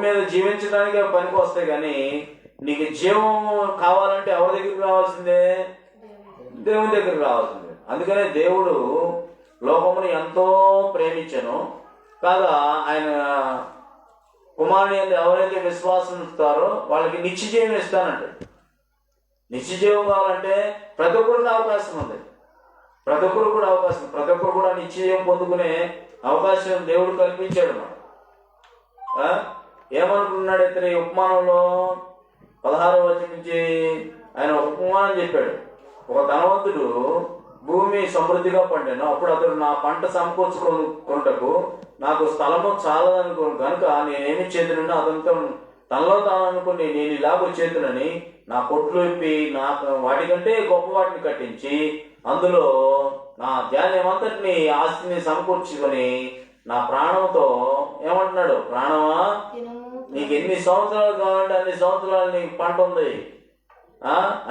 [SPEAKER 1] మీద జీవించడానికి పనికి వస్తాయి, కానీ నీకు జీవం కావాలంటే ఎవరి దగ్గరికి రావాల్సిందే? దేవుని దగ్గరికి రావాల్సిందే. అందుకనే దేవుడు లోకమును ఎంతో ప్రేమించను కాగా, ఆయన కుమారుని ఎవరైతే విశ్వాసం ఇస్తారో వాళ్ళకి నిత్య జీవం ఇస్తానంటాడు. నిత్య జీవం కావాలంటే ప్రతి ఒక్కరికి అవకాశం ఉంది. ప్రతి ఒక్కరు కూడా నిత్య జీవం పొందుకునే అవకాశం దేవుడు కల్పించాడు. ఏమనుకున్నాడు ఇతని ఉపమానంలో 16వ వచనం నుంచి ఆయన ఒక ఉపమానం చెప్పాడు. ఒక ధనవంతుడు భూమి సమృద్ధిగా పండాను, అప్పుడు అతడు నా పంట సమకూర్చుకొనుటకు నాకు స్థలము చాలదనుకో కనుక నేనేమి చేతునని అతనితో తనలో తాను అనుకుని, నేను ఇలాగో చేతునని నా కొట్లు విప్పి వాటికంటే గొప్ప వాటిని కట్టించి అందులో నా ధ్యానమంతటిని ఆస్తిని సమకూర్చుకొని నా ప్రాణంతో ఏమంటున్నాడు, ప్రాణమా నీకు ఎన్ని సంవత్సరాలు కావాలంటే అన్ని సంవత్సరాలు నీకు పంట ఉంది,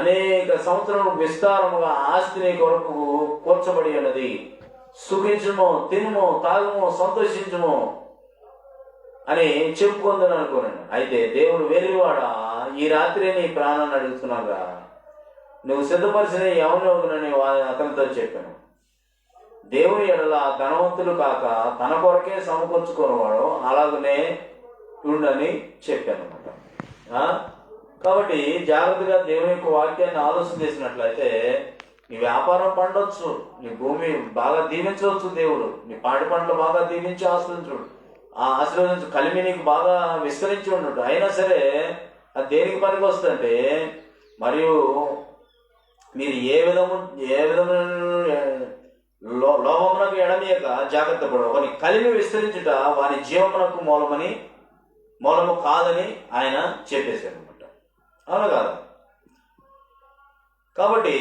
[SPEAKER 1] అనేక సంవత్సరాలు విస్తారముగా ఆస్తి నీ కొరకు కూర్చబడి ఉన్నది, సుఖించుము, తినుము, తాగుము, సంతోషించుము అని చెప్పుకుందని అనుకోనండి. అయితే దేవుడు వెలివాడ, ఈ రాత్రి నీ ప్రాణాన్ని అడుగుతున్నాగా, నువ్వు సిద్ధపరిచిన ఎవరినని అతనితో చెప్పాను. దేవుని ఎడల ధనవంతులు కాక తన కొరకే సమకూర్చుకునేవాడు అలాగనే ఉండని చెప్పాను అనమాట. కాబట్టి జాగ్రత్తగా దేవుని యొక్క వాక్యాన్ని ఆలోచన చేసినట్లయితే నీ వ్యాపారం పండొచ్చు, నీ భూమి బాగా దీవించవచ్చు, దేవుడు నీ పాడి పంటలు బాగా దీవించి ఆశీర్వదించు, కలిమి నీకు బాగా విస్తరించి ఉండడు. అయినా సరే అది దేనికి పనికి వస్తుందంటే, మరియు మీరు ఏ విధమైన లోభమునకు ఎడమీయక జాగ్రత్త పడు, ఒకని కలిమి విస్తరించుట వాని జీవమునకు మూలము కాదని ఆయన చెప్పేశారు అనమాట. అవునా కాదు? కాబట్టి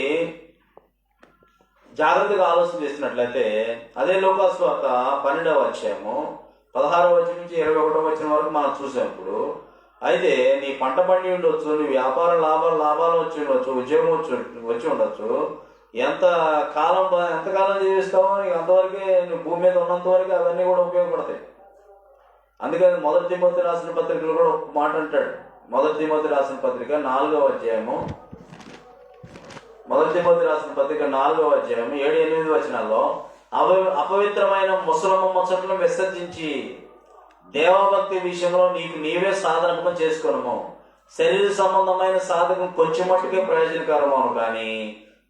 [SPEAKER 1] జాగ్రత్తగా ఆలోచన చేసినట్లయితే అదే లూకాసు వార్త 12వ అధ్యాయము 16వ వచనం నుంచి 21వ వచనం వరకు మనం చూసాము. అయితే నీ పంట పండి ఉండొచ్చు, నీ వ్యాపార లాభాలు వచ్చి ఉండొచ్చు, ఉద్యోగం వచ్చి ఉండొచ్చు, ఎంతకాలం జీవిస్తావో నీకు అంతవరకే, నువ్వు భూమి మీద ఉన్నంత వరకు అవన్నీ కూడా ఉపయోగపడతాయి. అందుకని 1 తిమోతి రాసిన పత్రికలు కూడా ఒక మాట అంటాడు. 1 తిమోతి రాసిన పత్రిక 4వ అధ్యాయము 1 తిమోతి రాసిన పత్రిక 4వ అధ్యాయము 7-8 వచనాల్లో, అపవిత్రమైన ముసలమ్మ ముచ్చట్లను విసర్జించి దేవభక్తి విషయంలో నీకు నీవే సాధనము చేసుకోను. శరీర సంబంధమైన సాధకం కొంచెం మట్టుకే ప్రయోజనకరమవును, కానీ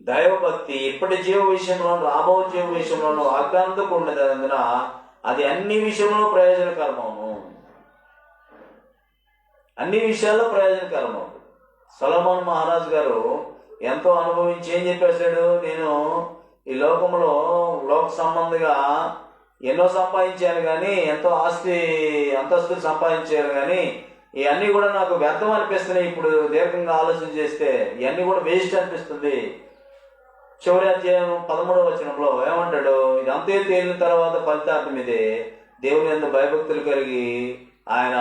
[SPEAKER 1] దైవభక్తి ఇప్పటి జీవ విషయంలో రాబో జీవ విషయంలో వాగ్దానంతో ఉండేందున అది అన్ని విషయంలో ప్రయోజనకరమవును. అన్ని విషయాల్లో ప్రయోజనకరమవును. సొలొమోను మహారాజు గారు ఎంతో అనుభవించి ఏం చెప్పేశాడు, నేను ఈ లోకంలో లోక సంబంధిగా ఎన్నో సంపాదించాను, కానీ ఎంతో అంతస్తులు సంపాదించాను, కానీ ఇవన్నీ కూడా నాకు వ్యర్థం అనిపిస్తున్నాయి. ఇప్పుడు దీర్ఘంగా ఆలోచన చేస్తే ఇవన్నీ కూడా వేస్ట్ అనిపిస్తుంది. చివరి అధ్యాయం 13వ వచనంలో ఏమంటాడు, ఇది అంతే తేలిన తర్వాత ఫలితార్థం ఇదే, దేవుని యందు భయభక్తులు కలిగి ఆయన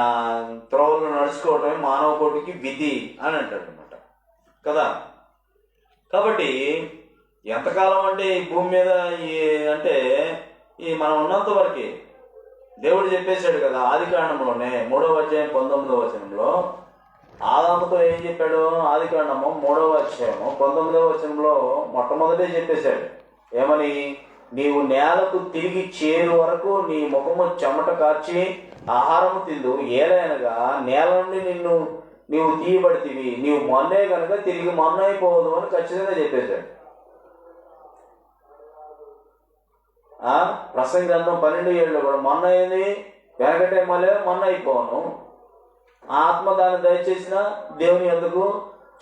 [SPEAKER 1] త్రోవలను నడుచుకోవటమే మానవ కోటికి విధి అని అంటాడు అనమాట కదా. కాబట్టి ఎంతకాలం అంటే ఈ భూమి మీద అంటే మనం ఉన్నంత వరకే దేవుడు చెప్పేశాడు కదా. ఆదికాండంలోనే 3వ అధ్యాయం 19వ వచనంలో ఆదాముతో ఏం చెప్పాడు? ఆదికాండము 3వ అధ్యాయము 19వ వచనంలో మొట్టమొదటే చెప్పేశాడు, ఏమని? నీవు నేలకు తిరిగి చేరు వరకు నీ ముఖము చెమట కార్చి ఆహారము తిందు, ఏలైనగా నేల నుండి నీవు తీయబడితివి, నీవు మొన్నే కనుక తిరిగి మొన్న అయిపోవదు అని ఖచ్చితంగా చెప్పేశాడు. ప్రసంగి గ్రంథం 12:7 కూడా మొన్న అయింది వెనకటే మళ్ళీ మొన్న అయిపోను, ఆత్మ దాన్ని దయచేసిన దేవుని ఎందుకు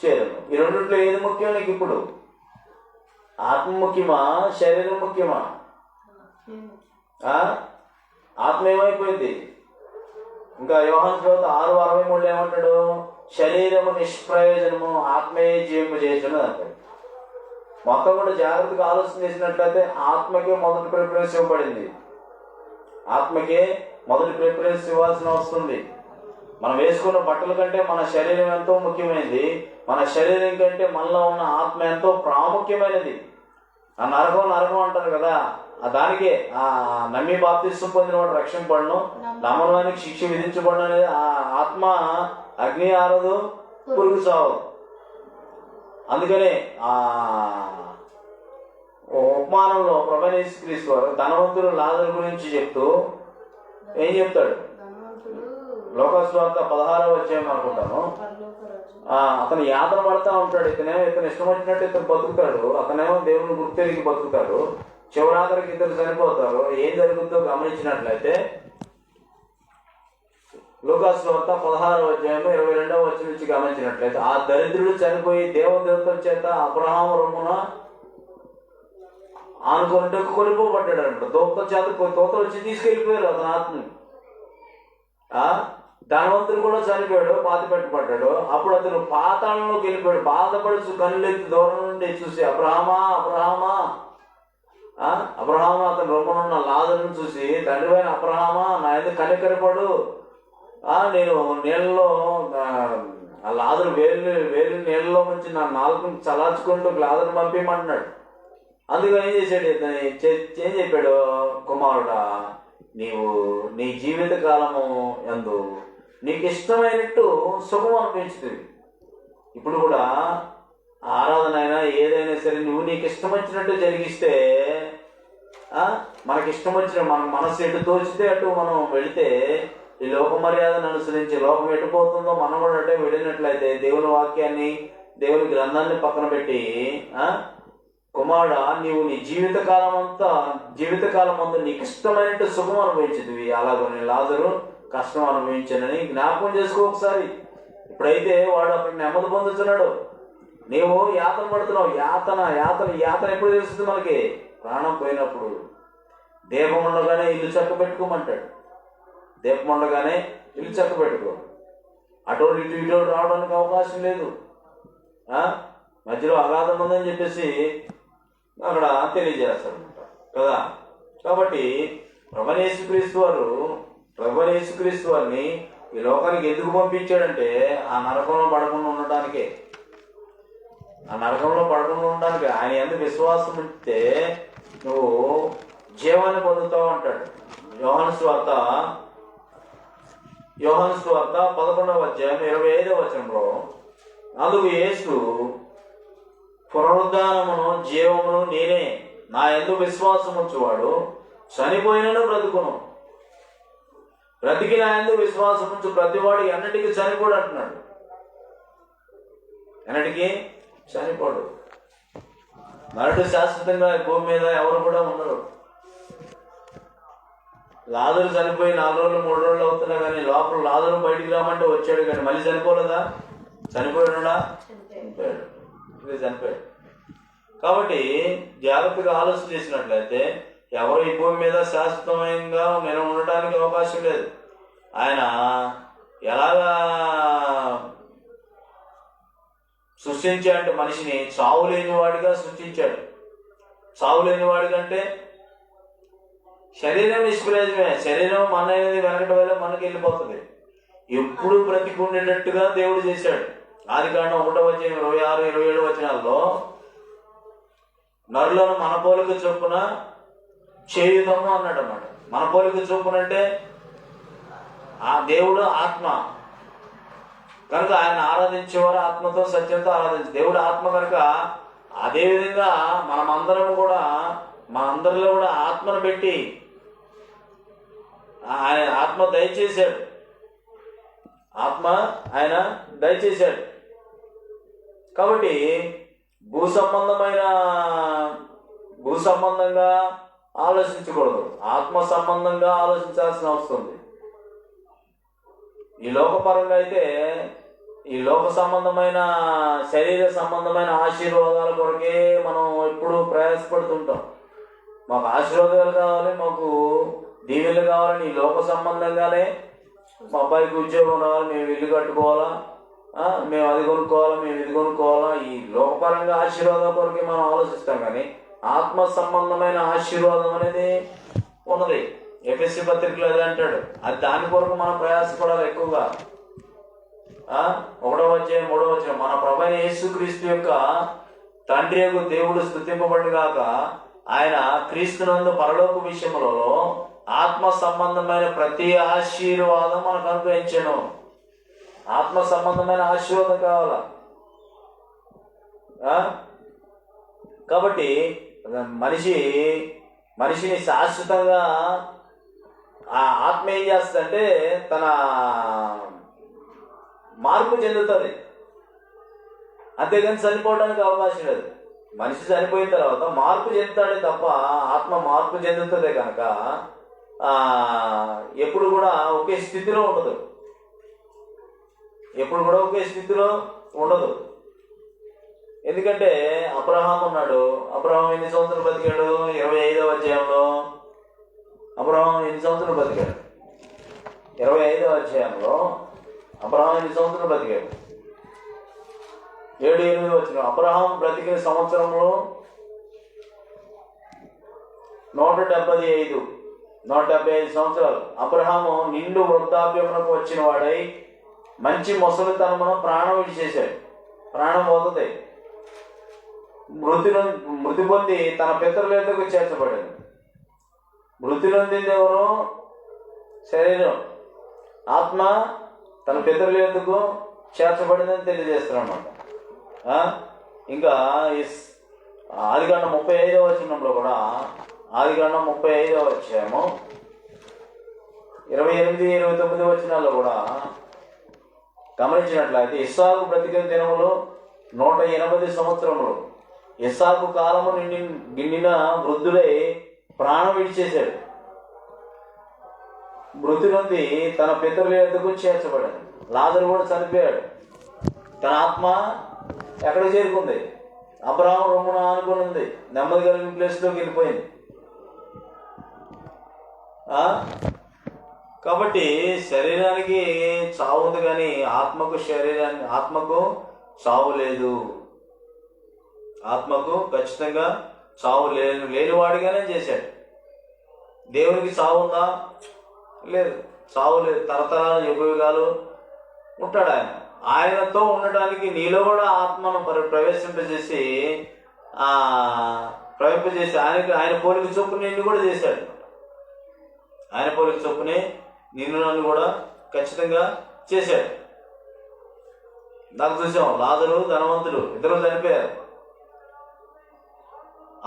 [SPEAKER 1] చేరను. ఈ రెండిట్లో ఏది ముఖ్యం నీకు ఇప్పుడు? ఆత్మ ముఖ్యమా, శరీరం ముఖ్యమా? ఆత్మ ఏమైపోయింది? ఇంకా యోహాను సువార్త 6:63 ఏమంటాడు? శరీరము నిష్ప్రయోజనము, ఆత్మయే జీవింపజేయను అంటాడు. మొత్తం కూడా జాగ్రత్తగా ఆలోచన చేసినట్లయితే ఆత్మకే మొదటి ప్రిఫరెన్స్ ఇవ్వబడింది. ఆత్మకే మొదటి ప్రిఫరెన్స్ ఇవ్వాల్సిన వస్తుంది. మనం వేసుకున్న బట్టల కంటే మన శరీరం ఎంతో ముఖ్యమైనది. మన శరీరం కంటే మనలో ఉన్న ఆత్మ ఎంతో ప్రాముఖ్యమైనది. ఆ నరకం అంటారు కదా, దానికే నమ్మి బాప్తిస్మం పొందిన వాడు రక్షింపబడను, నమ్మని వానికి శిక్ష విధించబడను అనేది. ఆ ఆత్మ అగ్ని ఆరదు, పురుగు సావదు. అందుకనే ఉపమానంలో ప్రభువైన యేసుక్రీస్తు వారు ధనవంతుడు లాజరు గురించి చెప్తూ ఏం చెప్తాడు? లోకాసు వార్త 16వ అధ్యాయం అనుకుంటాను. అతను యాతన పడతా ఉంటాడు. ఇతను ఇష్టం వచ్చినట్టు ఇతను బతుకుతాడు. అతనేమో దేవుని గుర్తెరిగి బతుకుతాడు. చివరాఖరికి ఇద్దరు చనిపోతారు. ఏం జరుగుతుందో గమనించినట్లయితే లోకాసు వార్త 16వ అధ్యాయం 22వ వచనం నుంచి గమనించినట్లయితే, ఆ దరిద్రుడు చనిపోయి దేవదేవతల చేత అబ్రహాము రొమ్మున ఆనుకున్నట్టు కొనిపోబడ్డాడు అంట. దోపల చేత తోతలు వచ్చి తీసుకెళ్లిపోయారు అతని ఆత్మని. ధనవంతుడు కూడా చనిపోయాడు, పాతి పెట్టబడ్డాడు. అప్పుడు అతను పాతాళంలోకి వెళ్ళిపోయాడు. బాధపడుచు కళ్ళెత్తి దూరం నుండి చూసి అబ్రహామా అతను రొమ్మనున్న లాజరును చూసి, తండ్రి అయిన అబ్రహామా, నా ఎందుకు కనికరపడు, నేను నీళ్ళలో ఆ లాజరు వేలు నీళ్ళలో నుంచి నా నాలుగుని చలార్చుకుంటూ లాజరు పంపించమంటున్నాడు. అందుకని ఏం చేశాడు? ఏం చెప్పాడు? కుమారుడా, నీవు నీ జీవిత కాలము యందు నీకు ఇష్టమైనట్టు సుఖం అనిపించుతుంది. ఇప్పుడు కూడా ఆరాధన అయినా ఏదైనా సరే నువ్వు నీకు ఇష్టం వచ్చినట్టు జరిగిస్తే, మనకి ఇష్టం వచ్చిన మన మనసు ఎటు తోచితే అటు మనం వెళితే, ఈ లోక మర్యాదను అనుసరించి లోకం ఎటుపోతుందో మనం కూడా అంటే వెళ్ళినట్లయితే, దేవుని వాక్యాన్ని దేవుని గ్రంథాన్ని పక్కన పెట్టి, కుమారుడా, నీవు నీ జీవితకాలం అందు నీకు ఇష్టమైనట్టు సుఖం అనుభవించింది. అలాగో నేను లాజరు కష్టం అనుభవించానని జ్ఞాపకం చేసుకో ఒకసారి. ఇప్పుడైతే వాడు అక్కడ నెమ్మది పొందుతున్నాడు, నీవు యాతన పడుతున్నావు. యాతన ఎప్పుడు తెలుస్తుంది మనకి? ప్రాణం పోయినప్పుడు. దీపం ఉండగానే ఇల్లు చక్క పెట్టుకోమంటాడు. దీపం ఉండగానే ఇల్లు చక్క పెట్టుకో. అటు ఇటు రావడానికి అవకాశం లేదు. మధ్యలో అగాధం ఉందని చెప్పేసి అక్కడ తెలియజేస్తాడు కదా. కాబట్టి ప్రభువైన యేసుక్రీస్తు వారిని ఈ లోకానికి ఎందుకు పంపించాడంటే, ఆ నరకంలో పడకుండా ఉండడానికే. ఆయన ఎందుకు విశ్వాసం ఉంటే నువ్వు జీవాన్ని పొందుతావు అంటాడు. యోహాను సువార్త 11వ అధ్యాయం 25వ వచనంలో, అందుకు యేసు, పునరుద్ధానమును జీవమును నేనే, నా యందు విశ్వాసం ఉంచువాడు చనిపోయినను బ్రతుకును, బ్రతికి నా యందు విశ్వాసం ఉంచు ప్రతివాడు ఎన్నటికీ చనిపోడు అంటున్నాడు. ఎన్నటికీ చనిపోడు. నరుడు శాశ్వతంగా భూమి మీద ఎవరు కూడా ఉండరు. లాజరు చనిపోయి 4 రోజులు 3 రోజులు అవుతున్నా కానీ లోపల లాజరు బయటికి రామంటే వచ్చాడు, కానీ మళ్ళీ చనిపోలేదా? చనిపోయాడా? చనిపోయాడు. కాబట్టి జాగ్రత్తగా ఆలోచన చేసినట్లయితే ఎవరు ఈ భూమి మీద శాశ్వతంగా నేను ఉండడానికి అవకాశం లేదు. ఆయన ఎలాగా సృష్టించాడంటే మనిషిని చావు లేని వాడిగా సృష్టించాడు. చావు లేని వాడికంటే శరీరం నిష్ప్రయోజనమే. శరీరం మన వెనకటి వల్ల మనకి వెళ్ళిపోతుంది. ఎప్పుడు బ్రతికి ఉండేటట్టుగా దేవుడు చేశాడు. ఆదికాండం 1వ అధ్యాయం 26, 27 వచనాల్లో, నరులను మన పోలిక చొప్పున చేయుదము అన్నాడు అన్నమాట. మన పోలిక చొప్పున అంటే ఆ దేవుడు ఆత్మ కనుక ఆయన ఆరాధించేవారు ఆత్మతో సత్యంతో ఆరాధించే దేవుడు ఆత్మ కనుక, అదేవిధంగా మనమందరం కూడా మా అందరిలో కూడా ఆత్మను పెట్టి ఆయన ఆత్మ దయచేశాడు. ఆత్మ ఆయన దయచేశాడు. కాబట్టి భూ సంబంధంగా ఆలోచించకూడదు, ఆత్మ సంబంధంగా ఆలోచించాల్సిన అవసరం ఉంది. ఈ లోకపరంగా అయితే ఈ లోక సంబంధమైన శరీర సంబంధమైన ఆశీర్వాదాల కొరకే మనం ఎప్పుడు ప్రయాసపడుతుంటాం. మాకు ఆశీర్వాదాలు కావాలి, మాకు దీవెనలు కావాలని ఈ లోక సంబంధంగానే మా అబ్బాయికి ఉద్యోగం రావాలి, మేము ఇల్లు కట్టుకోవాలా, మేము అది కొనుక్కోవాలా, మేము ఇది కొనుక్కోవాలా, ఈ లోకపరంగా ఆశీర్వాదం కొరకే మనం ఆలోచిస్తాం. కానీ ఆత్మ సంబంధమైన ఆశీర్వాదం అనేది ఉన్నది. ఎఫెసీ పత్రికలో అది అంటాడు. అది దాని కొరకు మనం ప్రయాసపడాలి ఎక్కువగా. 1వ అధ్యాయం 3వ వచనం, మన ప్రభువైన యేసుక్రీస్తు యొక్క తండ్రి యొక్క దేవుడు స్తుతింపబడును గాక, ఆయన క్రీస్తునందు పరలోక విషయంలో ఆత్మ సంబంధమైన ప్రతి ఆశీర్వాదం మనకు అనుగ్రహించాను. ఆత్మ సంబంధమైన ఆశీర్వాదం కావాలా. కాబట్టి మనిషిని శాశ్వతంగా ఆ ఆత్మ ఏం చేస్తుందంటే తన మార్పు చెందుతుంది, అంతేగాని చనిపోవడానికి అవకాశం లేదు. మనిషి చనిపోయిన తర్వాత మార్పు చెందుతాడే తప్ప ఆత్మ మార్పు చెందుతుందే కనుక ఎప్పుడు కూడా ఒకే స్థితిలో ఉండదు. ఎప్పుడు కూడా ఒకే స్థితిలో ఉండదు. ఎందుకంటే అబ్రహాం ఉన్నాడు. అబ్రహాం ఎన్ని సంవత్సరాలు బతికాడు? 25వ అధ్యాయంలో అబ్రహాం ఎన్ని సంవత్సరాలు బతికాడు? 25వ అధ్యాయంలో అబ్రహాం ఎన్ని సంవత్సరాలు బతికాడు? 7-8 వచ్చిన అబ్రహాం బ్రతికిన సంవత్సరంలో 175 సంవత్సరాలు. అబ్రహాము నిండు వృద్ధాప్యమునకు వచ్చిన వాడై మంచి ముసలితనమును ప్రాణం విడిచేశాడు. ప్రాణం పోతుంది. మృతి పొంది తన పితరుల యొద్దకు చేర్చబడింది. మృతి నొందింది ఎవరు? శరీరం. ఆత్మ తన పితరుల యొద్దకు చేర్చబడిందని తెలియజేస్తున్నాడు అన్నమాట. ఇంకా ఆదికాండం 35వ వచనంలో కూడా, ఆదికాండం 35వ అధ్యాయము 28-29 వచనాల్లో కూడా గమనించినట్లయితే ఇస్సాకు బ్రతికిన దినములు 180 సంవత్సరములు. ఇస్సాకు కాలము నిండిన వృద్ధుడై ప్రాణం విడిచేశాడు. మృతి నొంది తన పితరుల యొద్దకు చేర్చబడాడు. లాజరు కూడా చనిపోయాడు. తన ఆత్మ ఎక్కడ చేరుకుంది? అబ్రహాము రొమ్మున ఆనుకుని ఉంది. నెమ్మది కలిగిన ప్లేస్లోకి వెళ్ళిపోయింది. కాబట్టి శరీరానికి చావు ఉంది, కానీ ఆత్మకు చావు లేదు. ఆత్మకు ఖచ్చితంగా చావు లేనివాడిగానే చేశాడు. దేవునికి చావు ఉందా? లేదు, చావు లేదు. తరతరాల యుగాలు ఉంటాడు ఆయన. ఆయనతో ఉండటానికి నీలో కూడా ఆత్మను ప్రవేశింపజేసి ఆయన పోలిక చొప్పుని నిన్ను కూడా చేశాడు. ఆయన పోలిక చొప్పుని నన్ను కూడా ఖచ్చితంగా చేశాడు. నాకు చూసాం, లాజరు ధనవంతుడు ఇద్దరు చనిపోయారు.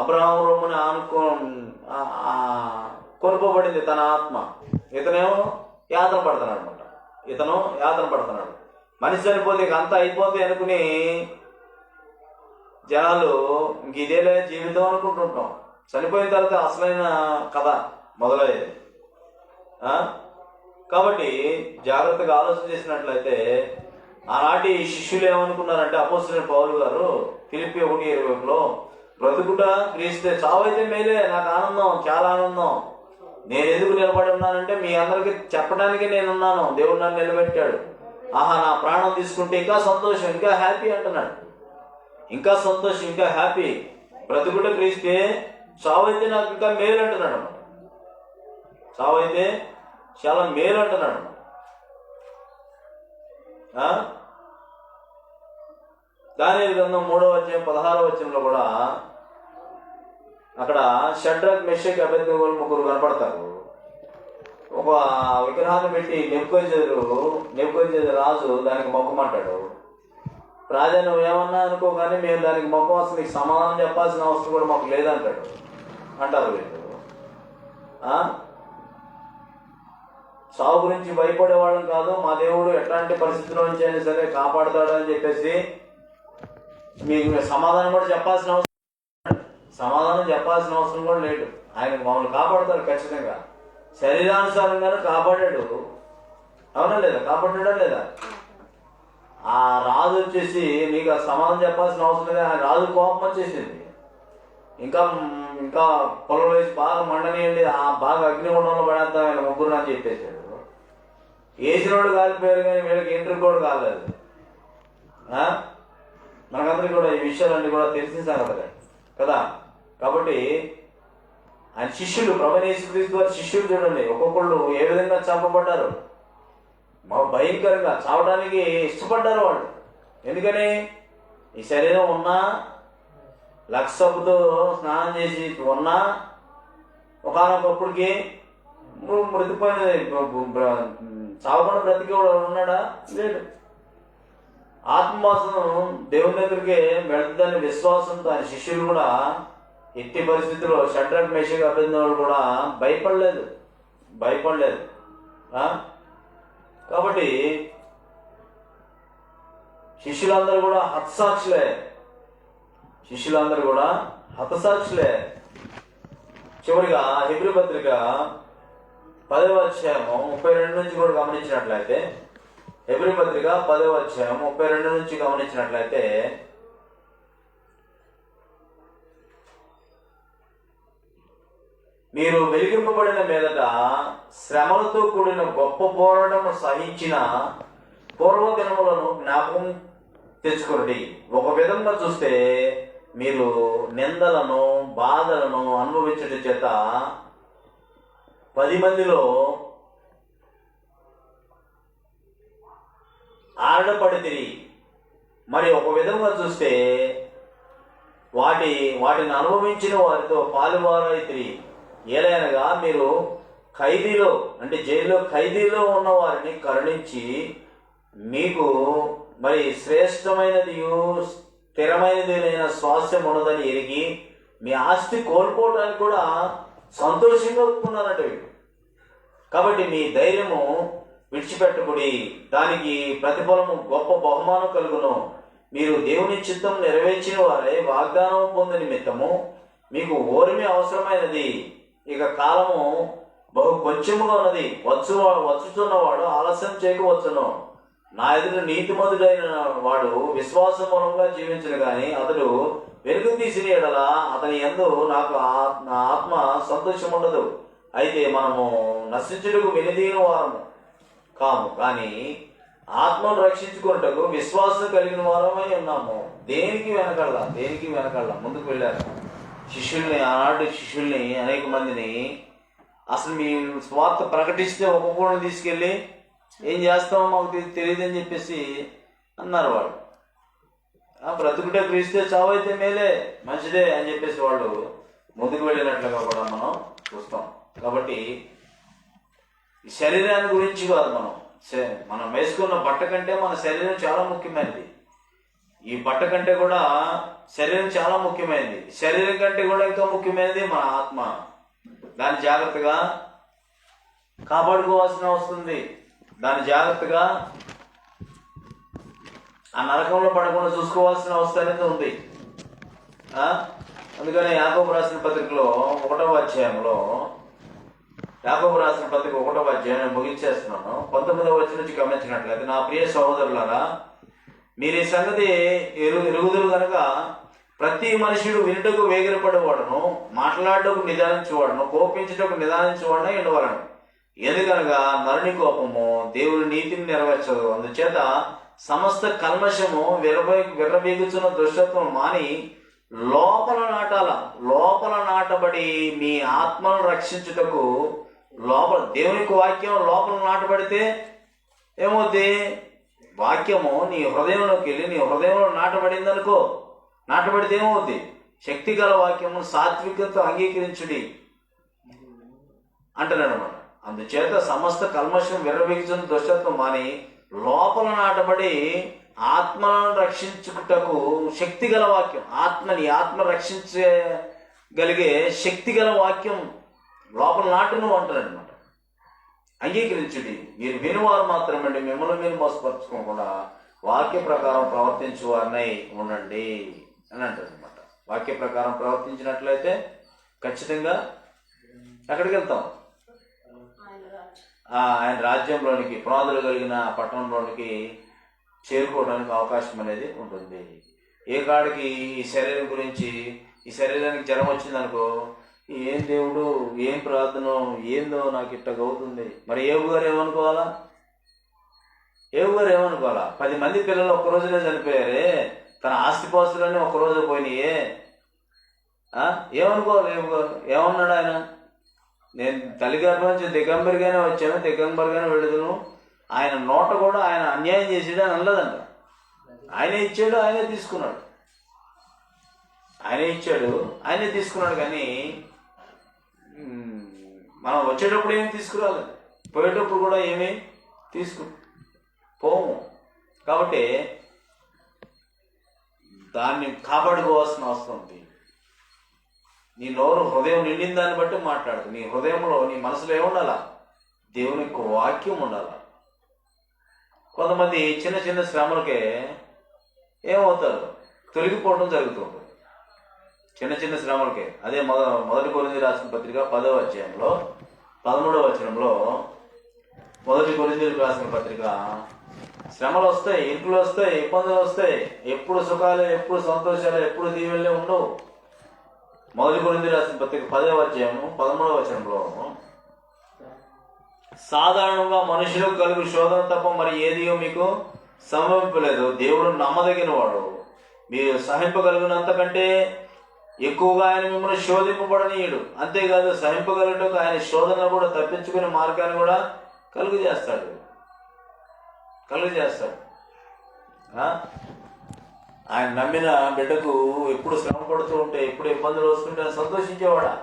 [SPEAKER 1] అబ్రహాము రొమ్ముని కొనుకోబడింది తన ఆత్మ. ఇతనేమో యాతన పడుతున్నాడు అనమాట. యాతన పడుతున్నాడు. మనిషి చనిపోతే ఇక అంతా అయిపోతే అనుకుని జనాలు ఇంక ఇదేలే జీవితం అనుకుంటుంటాం. చనిపోయిన తర్వాత అసలైన కథ మొదలయ్యేది. కాబట్టి జాగ్రత్తగా ఆలోచన చేసినట్లయితే ఆనాటి శిష్యులు ఏమనుకున్నారంటే, అపోస్తలుడైన పౌలు గారు ఫిలిప్పీ 1:20లో బ్రతుకుట క్రీస్తే, చావైతే మేలే, నాకు ఆనందం, చాలా ఆనందం. నేను ఎందుకు నిలబడి ఉన్నానంటే మీ అందరికి చెప్పడానికి నేనున్నాను. దేవుడు నన్ను నిలబెట్టాడు. ఆహా, నా ప్రాణం తీసుకుంటే ఇంకా సంతోషం, ఇంకా హ్యాపీ అంటున్నాడు. ఇంకా సంతోషం, ఇంకా హ్యాపీ. బ్రతుకుట క్రీస్తే, చావైతే నాకు ఇంకా మేలు అంటున్నాడు. చావైతే చాలా మేలు అంటున్నాడు. దానియేలు గ్రంథం 3వ అధ్యాయం 16వ వచనంలో కూడా అక్కడ షడ్రక్, మెషక్, అబేద్నెగో ముగ్గురు కనపడతారు. ఒక విగ్రహాన్ని పెట్టి నెబుకద్నెజరు రాజు దానికి మొక్కమంటాడు. రాజా, నువ్వు ఏమన్నా అనుకో, కానీ మేము దానికి మొక్కం, అసలు నీకు సమాధానం చెప్పాల్సిన అవసరం కూడా మాకు లేదంటాడు. అంటారు వీళ్ళు. సావు గురించి భయపడే వాళ్ళం కాదు, మా దేవుడు ఎట్లాంటి పరిస్థితుల నుంచి అయినా సరే కాపాడుతాడు అని చెప్పేసి మీకు సమాధానం చెప్పాల్సిన అవసరం కూడా లేదు. ఆయన మమ్మల్ని కాపాడుతాడు ఖచ్చితంగా. శరీరానుసారంగానే కాపాడాడు, అవునా లేదా? కాపాడాడా లేదా? ఆ రాజు వచ్చేసి నీకు ఆ సమాధానం చెప్పాల్సిన అవసరం లేదు. ఆయన రాజు కోపం వచ్చేసింది. ఇంకా ఇంకా పొలం వేసి బాగా మండనియండి, బాగా అగ్నిగుండంలో పడేద్దాం ఆయన ముగ్గురు అని చెప్పేశాడు. వేసినోడు కాలిపోయారు కానీ వీళ్ళకి ఇంటర్ కూడా కాలేదు. మనకందరికీ కూడా ఈ విషయాలన్నీ కూడా తెలిసిన సంగతులే కదా. కాబట్టి ఆయన శిష్యులు, ప్రభువైన యేసుక్రీస్తు వారి శిష్యులు చూడండి, ఒక్కొక్కళ్ళు ఏ విధంగా చంపబడ్డారు. భయంకరంగా చావడానికి ఇష్టపడ్డారు వాళ్ళు. ఎందుకని? ఈ శరీరం ఉన్నా, లక్షపుతో స్నానం చేసి ఉన్నా, ఒకనొకప్పటికి మృతిపోయిన చావకుండా బ్రతికేవాడు ఉన్నాడా? లేడు. ఆత్మవాసన దేవుని దగ్గరికి వెళ్తుందని విశ్వాసంతో ఆయన శిష్యులు కూడా ఎట్టి పరిస్థితుల్లో షడ్రక్ మేషక్ అబేద్నెగోలు కూడా భయపడలేదు. కాబట్టి శిష్యులందరూ కూడా హతసాక్షులే. చివరిగా హెబ్రీ పత్రిక 10వ అధ్యాయము 32 నుంచి కూడా గమనించినట్లయితే, హెబ్రీ పత్రిక 10వ అధ్యాయం 32 నుంచి గమనించినట్లయితే, మీరు వెలిగింపబడిన మీదట శ్రమలతో కూడిన గొప్ప పోరాటం సహించిన పూర్వదినములను జ్ఞాపకం తెచ్చుకోండి. ఒక విధంగా చూస్తే మీరు నిందలను, బాధలను అనుభవించుట చేత 10 మందిలో ఆడపడితిరి. మరి ఒక విధంగా చూస్తే వాటిని అనుభవించిన వారితో పాలువారైతిరి. ఏలైనగా మీరు ఖైదీలో, అంటే జైల్లో ఖైదీలో ఉన్న వారిని కరుణించి మీకు మరి శ్రేష్టమైనది స్థిరమైనదైన స్వాస్థ్యం ఉన్నదని ఎరిగి మీ ఆస్తి కోల్పోవడానికి కూడా సంతోషంగా ఒప్పుకున్నారంట వీళ్ళు. కాబట్టి మీ ధైర్యము విడిచిపెట్టబడి దానికి ప్రతిఫలము గొప్ప బహుమానం కలుగును. మీరు దేవుని చిత్తం నెరవేర్చిన వారై వాగ్దానం పొందిన నిమిత్తము మీకు ఓర్మి అవసరమైనది. ఇక కాలము బహు కొంచెముగా ఉన్నది. వచ్చుచున్నవాడు ఆలస్యం చేయకవచ్చును. నా ఎదురు నీతిమంతుడైన వాడు విశ్వాస మూలంగా జీవించను గాని అతడు వెలుగు తీసిన ఎడల అతని యందు నాకు నా ఆత్మ సంతోషం ఉండదు. అయితే మనము నశించుటకు వెనుదీన వారము కాము, కానీ ఆత్మను రక్షించుకున్నటకు విశ్వాసం కలిగిన వారమై ఉన్నాము. దేనికి వెనకల్లా ముందుకు వెళ్ళారు. ఆనాటి శిష్యుల్ని అనేక మందిని అసలు మీ స్వార్థ ప్రకటిస్తే ఒక్కొక్కరిని తీసుకెళ్ళి ఏం చేస్తామో మాకు తెలియదని చెప్పేసి అన్నారు వాళ్ళు. బ్రతుకుటే క్రీస్తే చావైతే మేలే, మంచిదే అని చెప్పేసి వాళ్ళు ముందుకు వెళ్ళినట్లుగా కూడా మనం చూస్తాం. కాబట్టి ఈ శరీరాన్ని గురించి కాదు, మనం వేసుకున్న బట్ట కంటే మన శరీరం చాలా ముఖ్యమైనది. ఈ బట్ట కంటే కూడా శరీరం చాలా ముఖ్యమైనది. శరీరం కంటే కూడా ఇంకా ముఖ్యమైనది మన ఆత్మ. దాన్ని జాగ్రత్తగా కాపాడుకోవాల్సిన వస్తుంది. దాన్ని జాగ్రత్తగా ఆ నరకంలో పడకుండా చూసుకోవాల్సిన అవసరం అనేది ఉంది. అందుకని యాకోబు రాసిన పత్రికలో 1వ అధ్యాయంలో, యాకోబు రాసిన పత్రిక 1వ అధ్యాయం ముగించేస్తున్నాను. 19వ వచనం నుంచి గమనించినట్లయితే, నా ప్రియ సహోదరులారా, మీరు ఈ సంగతి ఎరుగుదురు కనుక ప్రతి మనుషుడు వినుటకు వేగిరపడేవాడును, మాట్లాడటకు నిదానించేవాడును, కోపించుటకు నిదానించేవాడును ఎండవలను. ఎందుకనగా నరుని కోపము దేవుని నీతిని నెరవేర్చదు. అందుచేత సమస్త కల్మషము విర్రబీగుచున్న దుష్టత్వం మాని లోపల నాటబడి మీ ఆత్మను రక్షించుటకు దేవునికి వాక్యం లోపల నాటబడితే ఏమవుద్ది? వాక్యము నీ హృదయంలోకి వెళ్ళి నీ హృదయంలో నాటబడితే ఏమవుద్ది? శక్తి గల వాక్యము సాత్వికతో అంగీకరించుడి అంటున్నాడు అన్నమాట. అందుచేత సమస్త కల్మషం విర్రబీగుచున్న దుష్టత్వం మాని లోపల నాటబడి ఆత్మలను రక్షించుటకు శక్తి గల వాక్యం, ఆత్మ రక్షించే కలిగే శక్తి గల వాక్యం లోపల నాటును అంటారు అనమాట. అంగీకరించుడి, మీరు వినువారు మాత్రమే మిమ్మల్ని మీరు మోసపరచుకోకుండా వాక్య ప్రకారం ప్రవర్తించు వారినై ఉండండి అని అంటారు అనమాట. వాక్య ప్రకారం ప్రవర్తించినట్లయితే ఖచ్చితంగా ఎక్కడికి వెళ్తాం? ఆయన రాజ్యంలోనికి, పునాదులు కలిగిన పట్టణంలోనికి చేరుకోవడానికి అవకాశం అనేది ఉంటుంది. ఏ కాడికి ఈ శరీరం గురించి, ఈ శరీరానికి జ్వరం వచ్చిందనుకో, ఏం దేవుడు, ఏం ప్రార్థన, ఏందో నాకు ఇట్ట అవుతుంది. మరి ఏవు గారు ఏమనుకోవాలా? 10 మంది పిల్లలు ఒక్కరోజునే చనిపోయారే, తన ఆస్తిపాస్తులన్నీ ఒక్కరోజు పోయినాయే, ఏమనుకోవాలి? ఏవు గారు ఏమన్నాడు ఆయన? నేను తల్లిగర్భం నుంచి దిగంబరిగానే వచ్చాను, దిగంబరిగానే వెళుదును. ఆయన నోట కూడా ఆయన అన్యాయం చేసాడు అని అనలేదంట. ఆయనే ఇచ్చాడు, ఆయనే తీసుకున్నాడు. ఆయనే తీసుకున్నాడు. కానీ మనం వచ్చేటప్పుడు ఏమి తీసుకురాలేదు, పోయేటప్పుడు కూడా ఏమీ పోము. కాబట్టి దాన్ని కాపాడుకోవాల్సిన అవసరం ఉంది. నీ నోరు హృదయం నిండిన దాన్ని బట్టి మాట్లాడదు. నీ హృదయంలో, నీ మనసులో ఏముండాలా? దేవుని యొక్క వాక్యం ఉండాలా. కొంతమంది చిన్న చిన్న శ్రమలకే ఏమవుతారు? తొలగిపోవడం జరుగుతుంది. చిన్న చిన్న శ్రమలకే. అదే మొదటి కొరింథీయులకు రాసిన పత్రిక 10వ అధ్యాయంలో 13వ వచనంలో, మొదటి కొరింథీయులకు రాసిన పత్రిక, శ్రమలు వస్తాయి, ఇరుకులు వస్తాయి, ఇబ్బందులు వస్తాయి. ఎప్పుడు సుఖాలే, ఎప్పుడు సంతోషాలే, ఎప్పుడు దీవెనలే ఉండవు. మొదటి కొరింథీయులకు రాసిన పత్రిక 10వ అధ్యాయం 13వ వచనంలో, సాధారణంగా మనుషులకు కలుగు శోధన తప్ప మరి ఏదియో మీకు సంభవింపలేదు. దేవుడు నమ్మదగిన వాడు, మీరు సహింపగలిగినంతకంటే ఎక్కువగా ఆయన మిమ్మల్ని శోధింపబడనీయుడు. అంతేకాదు, సహింపగలుగుటకు ఆయన శోధన కూడా తప్పించుకునే మార్గాన్ని కూడా కలుగు చేస్తాడు. ఆయన నమ్మిన బిడ్డకు ఎప్పుడు శ్రమ పడుతూ ఉంటే, ఎప్పుడు ఇబ్బందులు వస్తుంటే సంతోషించేవాడా?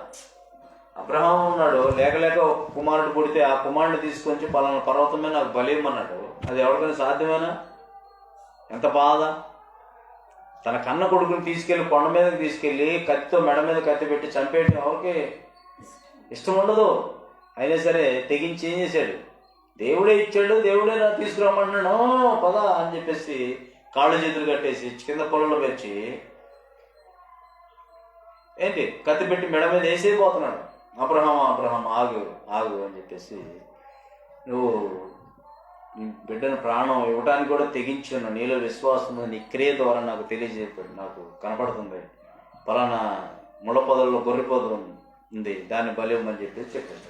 [SPEAKER 1] అబ్రహాం ఉన్నాడు, లేక కుమారుడు పుడితే ఆ కుమారుడిని తీసుకొచ్చి పలానా పర్వతమే నాకు బలియమన్నాడు. అది ఎవరికైనా సాధ్యమేనా? ఎంత బాధ! తన కన్న కొడుకుని తీసుకెళ్లి కొండ మీదకి తీసుకెళ్లి కత్తితో మెడ మీద కత్తి పెట్టి చంపేయడం ఎవరికి ఇష్టం ఉండదు. అయినా సరే తెగించి ఏం చేశాడు? దేవుడే ఇచ్చాడు, దేవుడే నా తీసుకురమ్మంటున్నాడు, పద అని చెప్పేసి కాళ్ళు చేతులు కట్టేసి కింద పొలంలో పెంచి ఏంటి కత్తి పెట్టి మెడ మీద వేసేపోతున్నాడు. అబ్రహాం ఆగు అని చెప్పేసి, నువ్వు నీ బిడ్డను ప్రాణం ఇవ్వడానికి కూడా తెగించాను, నీలో విశ్వాసం నీ క్రియ ద్వారా నాకు తెలియజేపాడు, నాకు కనపడుతుంది, పలానా ముళ్ళ పొదల్లో గొర్రె పొద ఉంది, దాన్ని బలివ్వమని చెప్పి చెప్పాడు.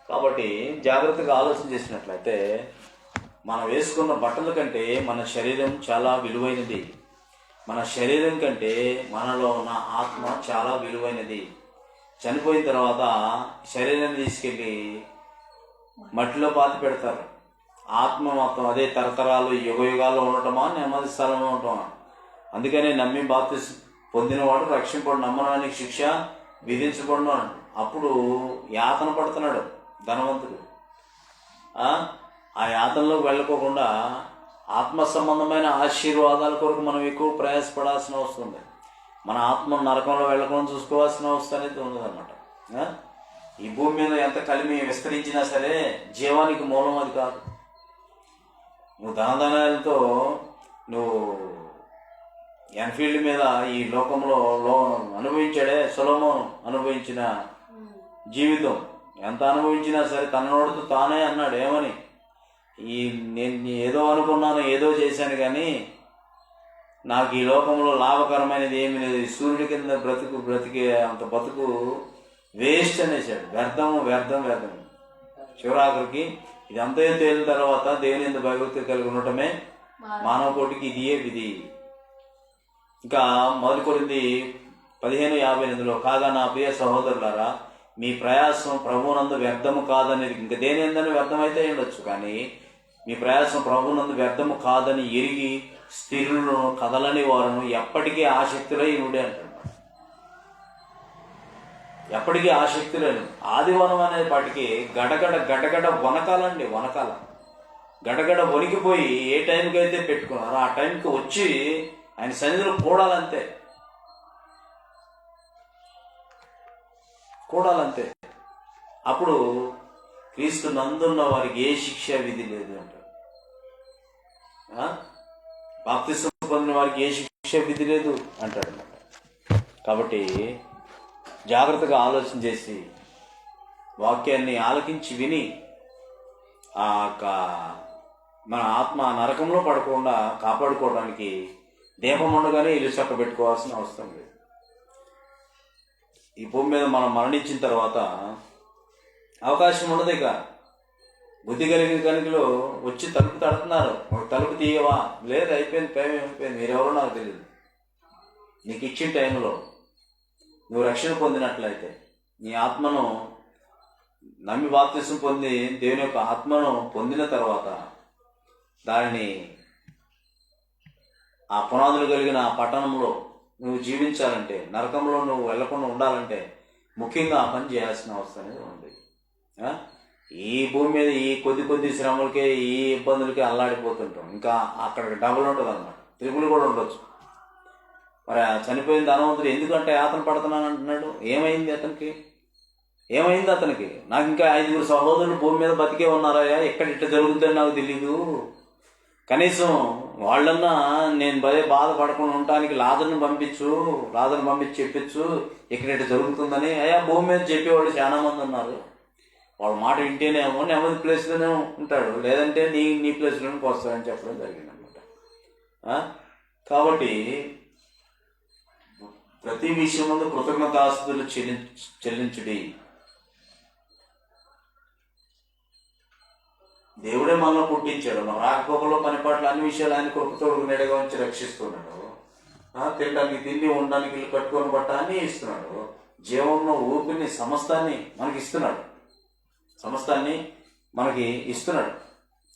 [SPEAKER 1] కాబట్టి జాగ్రత్తగా ఆలోచన చేసినట్లయితే, మనం వేసుకున్న బట్టల కంటే మన శరీరం చాలా విలువైనది. మన శరీరం కంటే మనలో ఉన్న ఆత్మ చాలా విలువైనది. చనిపోయిన తర్వాత శరీరాన్ని తీసుకెళ్ళి మట్టిలో పాతి పెడతారు. ఆత్మ మొత్తం అదే తరతరాలు యుగాల్లో ఉండటమా, నెమ్మది స్థలంలో ఉండటమా? అందుకనే నమ్మి బాప్తిసం పొందినవాడు రక్షింపడు, నమ్మడానికి శిక్ష విధించబడు. అప్పుడు యాతన పడుతున్నాడు ధనవంతుడు. ఆ యాతనలోకి వెళ్ళకోకుండా ఆత్మ సంబంధమైన ఆశీర్వాదాల కొరకు మనం ఎక్కువ ప్రయాసపడాల్సిన అవసరం ఉంది. మన ఆత్మ నరకంలో వెళ్ళకుండా చూసుకోవాల్సిన అవసరం అనేది ఉండదన్నమాట. ఈ భూమి మీద ఎంత కలిమి విస్తరించినా సరే జీవానికి మూలం అది కాదు. నువ్వు ధనధాన్యాలతో నువ్వు ఎన్ఫీల్డ్ మీద ఈ లోకంలో అనుభవించాడే సొలొమోను అనుభవించిన జీవితం. ఎంత అనుభవించినా సరే తన నోడుతూ తానే అన్నాడు, ఏమని? నేను ఏదో అనుకున్నాను, ఏదో చేశాను, కానీ నాకు ఈ లోకంలో లాభకరమైనది ఏమీ లేదు. సూర్యుడి కింద బ్రతికే అంత బతుకు వేస్ట్ అనేసాడు. వ్యర్థం. చివరాఖరికి ఇదంతా తేలిన తర్వాత దేవుని యందు భయభక్తి కలిగి ఉండటమే మానవ కోటికి ఇదియే విధి. ఇంకా మొదటి కొరింథీ 15:58 కాగా నా ప్రియ సహోదరులారా, మీ ప్రయాసం ప్రభువునందు వ్యర్థము కాదనేది, ఇంకా దేని ఎందని వ్యర్థమైతే ఉండొచ్చు, కానీ మీ ప్రయాసం ప్రభువునందు వ్యర్థము కాదని ఎరిగి స్థిరులను కదలని వారును ఎప్పటికీ ఆసక్తులై ఉండే అంటాడు. ఎప్పటికీ ఆసక్తులేను. ఆదివారం అనే పాటికి గడగడ వనకాలండి, గడగడ వణికిపోయి ఏ టైంకి అయితే పెట్టుకున్నారో ఆ టైంకి వచ్చి ఆయన సన్నిధిలో కూడాలంతే. కూడాలంతే. అప్పుడు క్రీస్తు నందున్న వారికి ఏ శిక్ష విధి లేదు అంటారు. బాప్తిసం పొందిన వారికి ఏ శిక్ష విధి లేదు అంటాడు. కాబట్టి జాగ్రత్తగా ఆలోచన చేసి వాక్యాన్ని ఆలకించి విని ఆ యొక్క మన ఆత్మ నరకంలో పడకుండా కాపాడుకోవడానికి దీపం ఉండగానే ఇల్లు చక్క పెట్టుకోవాల్సిన అవసరం లేదు. ఈ భూమి మీద మనం మరణించిన తర్వాత అవకాశం ఉండదు. ఇక బుద్ధి కలిగిన కనుకలో వచ్చి తలుపు తడుతున్నారు, ఒక తలుపు తీయవా, లేదు అయిపోయింది, టైం అయిపోయింది, మీరెవరో నాకు తెలియదు. నీకు ఇచ్చిన టైంలో నువ్వు రక్షణ పొందినట్లయితే, నీ ఆత్మను నమ్మి బాప్తిసం పొంది దేవుని యొక్క ఆత్మను పొందిన తర్వాత దానిని ఆ పునాదులు కలిగిన ఆ పట్టణంలో నువ్వు జీవించాలంటే, నరకంలో నువ్వు వెళ్లకుండా ఉండాలంటే ముఖ్యంగా ఆ పని చేయాల్సిన అవసరం అనేది ఉంది. ఈ భూమి మీద ఈ కొద్ది శ్రమలకే, ఈ ఇబ్బందులకే అల్లాడిపోతుంటాం. ఇంకా అక్కడ డబుల్ ఉంటుంది అన్నమాట, త్రిపుల్ కూడా ఉండొచ్చు. మరి చనిపోయిన ధనవంతుడు ఎందుకంటే యాతన పడుతున్నాను అంటున్నాడు. ఏమైంది అతనికి? నాకు ఇంకా 5 సహోదరులు భూమి మీద బతికే ఉన్నారయ్యా, ఎక్కడ ఇట్లా జరుగుతుందని నాకు తెలీదు. కనీసం వాళ్ళన్నా నేను బాధపడకుండా ఉండటానికి లాజర్ని పంపించి చెప్పించు ఇక్కడ ఇట్లా జరుగుతుందని. అయ్యా భూమి మీద చెప్పేవాళ్ళు చాలా మంది ఉన్నారు. వాళ్ళ మాట వింటేనేమో నెమ్మది ప్లేస్లోనే ఉంటాడు, లేదంటే నీ ప్లేస్లోనికి వస్తాడని చెప్పడం జరిగింది అనమాట. కాబట్టి ప్రతి విషయం ముందు కృతజ్ఞతాస్తుతులు చెల్లించుడి. దేవుడే మనల్ని పుట్టించాడు, మన రాకపోకలో పనిపాట్లు అన్ని విషయాలు ఆయన కృపతోడు నెడగా ఉంచి రక్షిస్తున్నాడు. తినడానికి తిండి, ఉండడానికి ఇల్లు కట్టుకొని బట్ట అన్నీ ఇస్తున్నాడు. జీవంలో ఊపిరిని సమస్తాన్ని మనకి ఇస్తున్నాడు.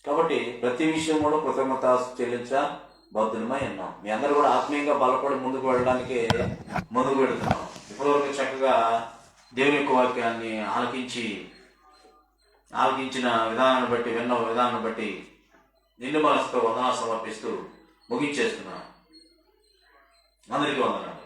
[SPEAKER 1] కాబట్టి ప్రతి విషయం కూడా కృతజ్ఞతాస్తు చెల్లించా బద్దులమై ఉన్నాం. మీ అందరూ కూడా ఆత్మీయంగా బలపడి ముందుకు వెళ్ళడానికి ముందుకు వెళుతున్నాం. ఇప్పటివరకు చక్కగా దేవుని యొక్క వాక్యాన్ని ఆలకించిన విధానాన్ని బట్టి, విన్న విధానాన్ని బట్టి నిండు మనసుతో వందనాలు సమర్పిస్తూ ముగించేస్తున్నాను. అందరికీ వందనాలు.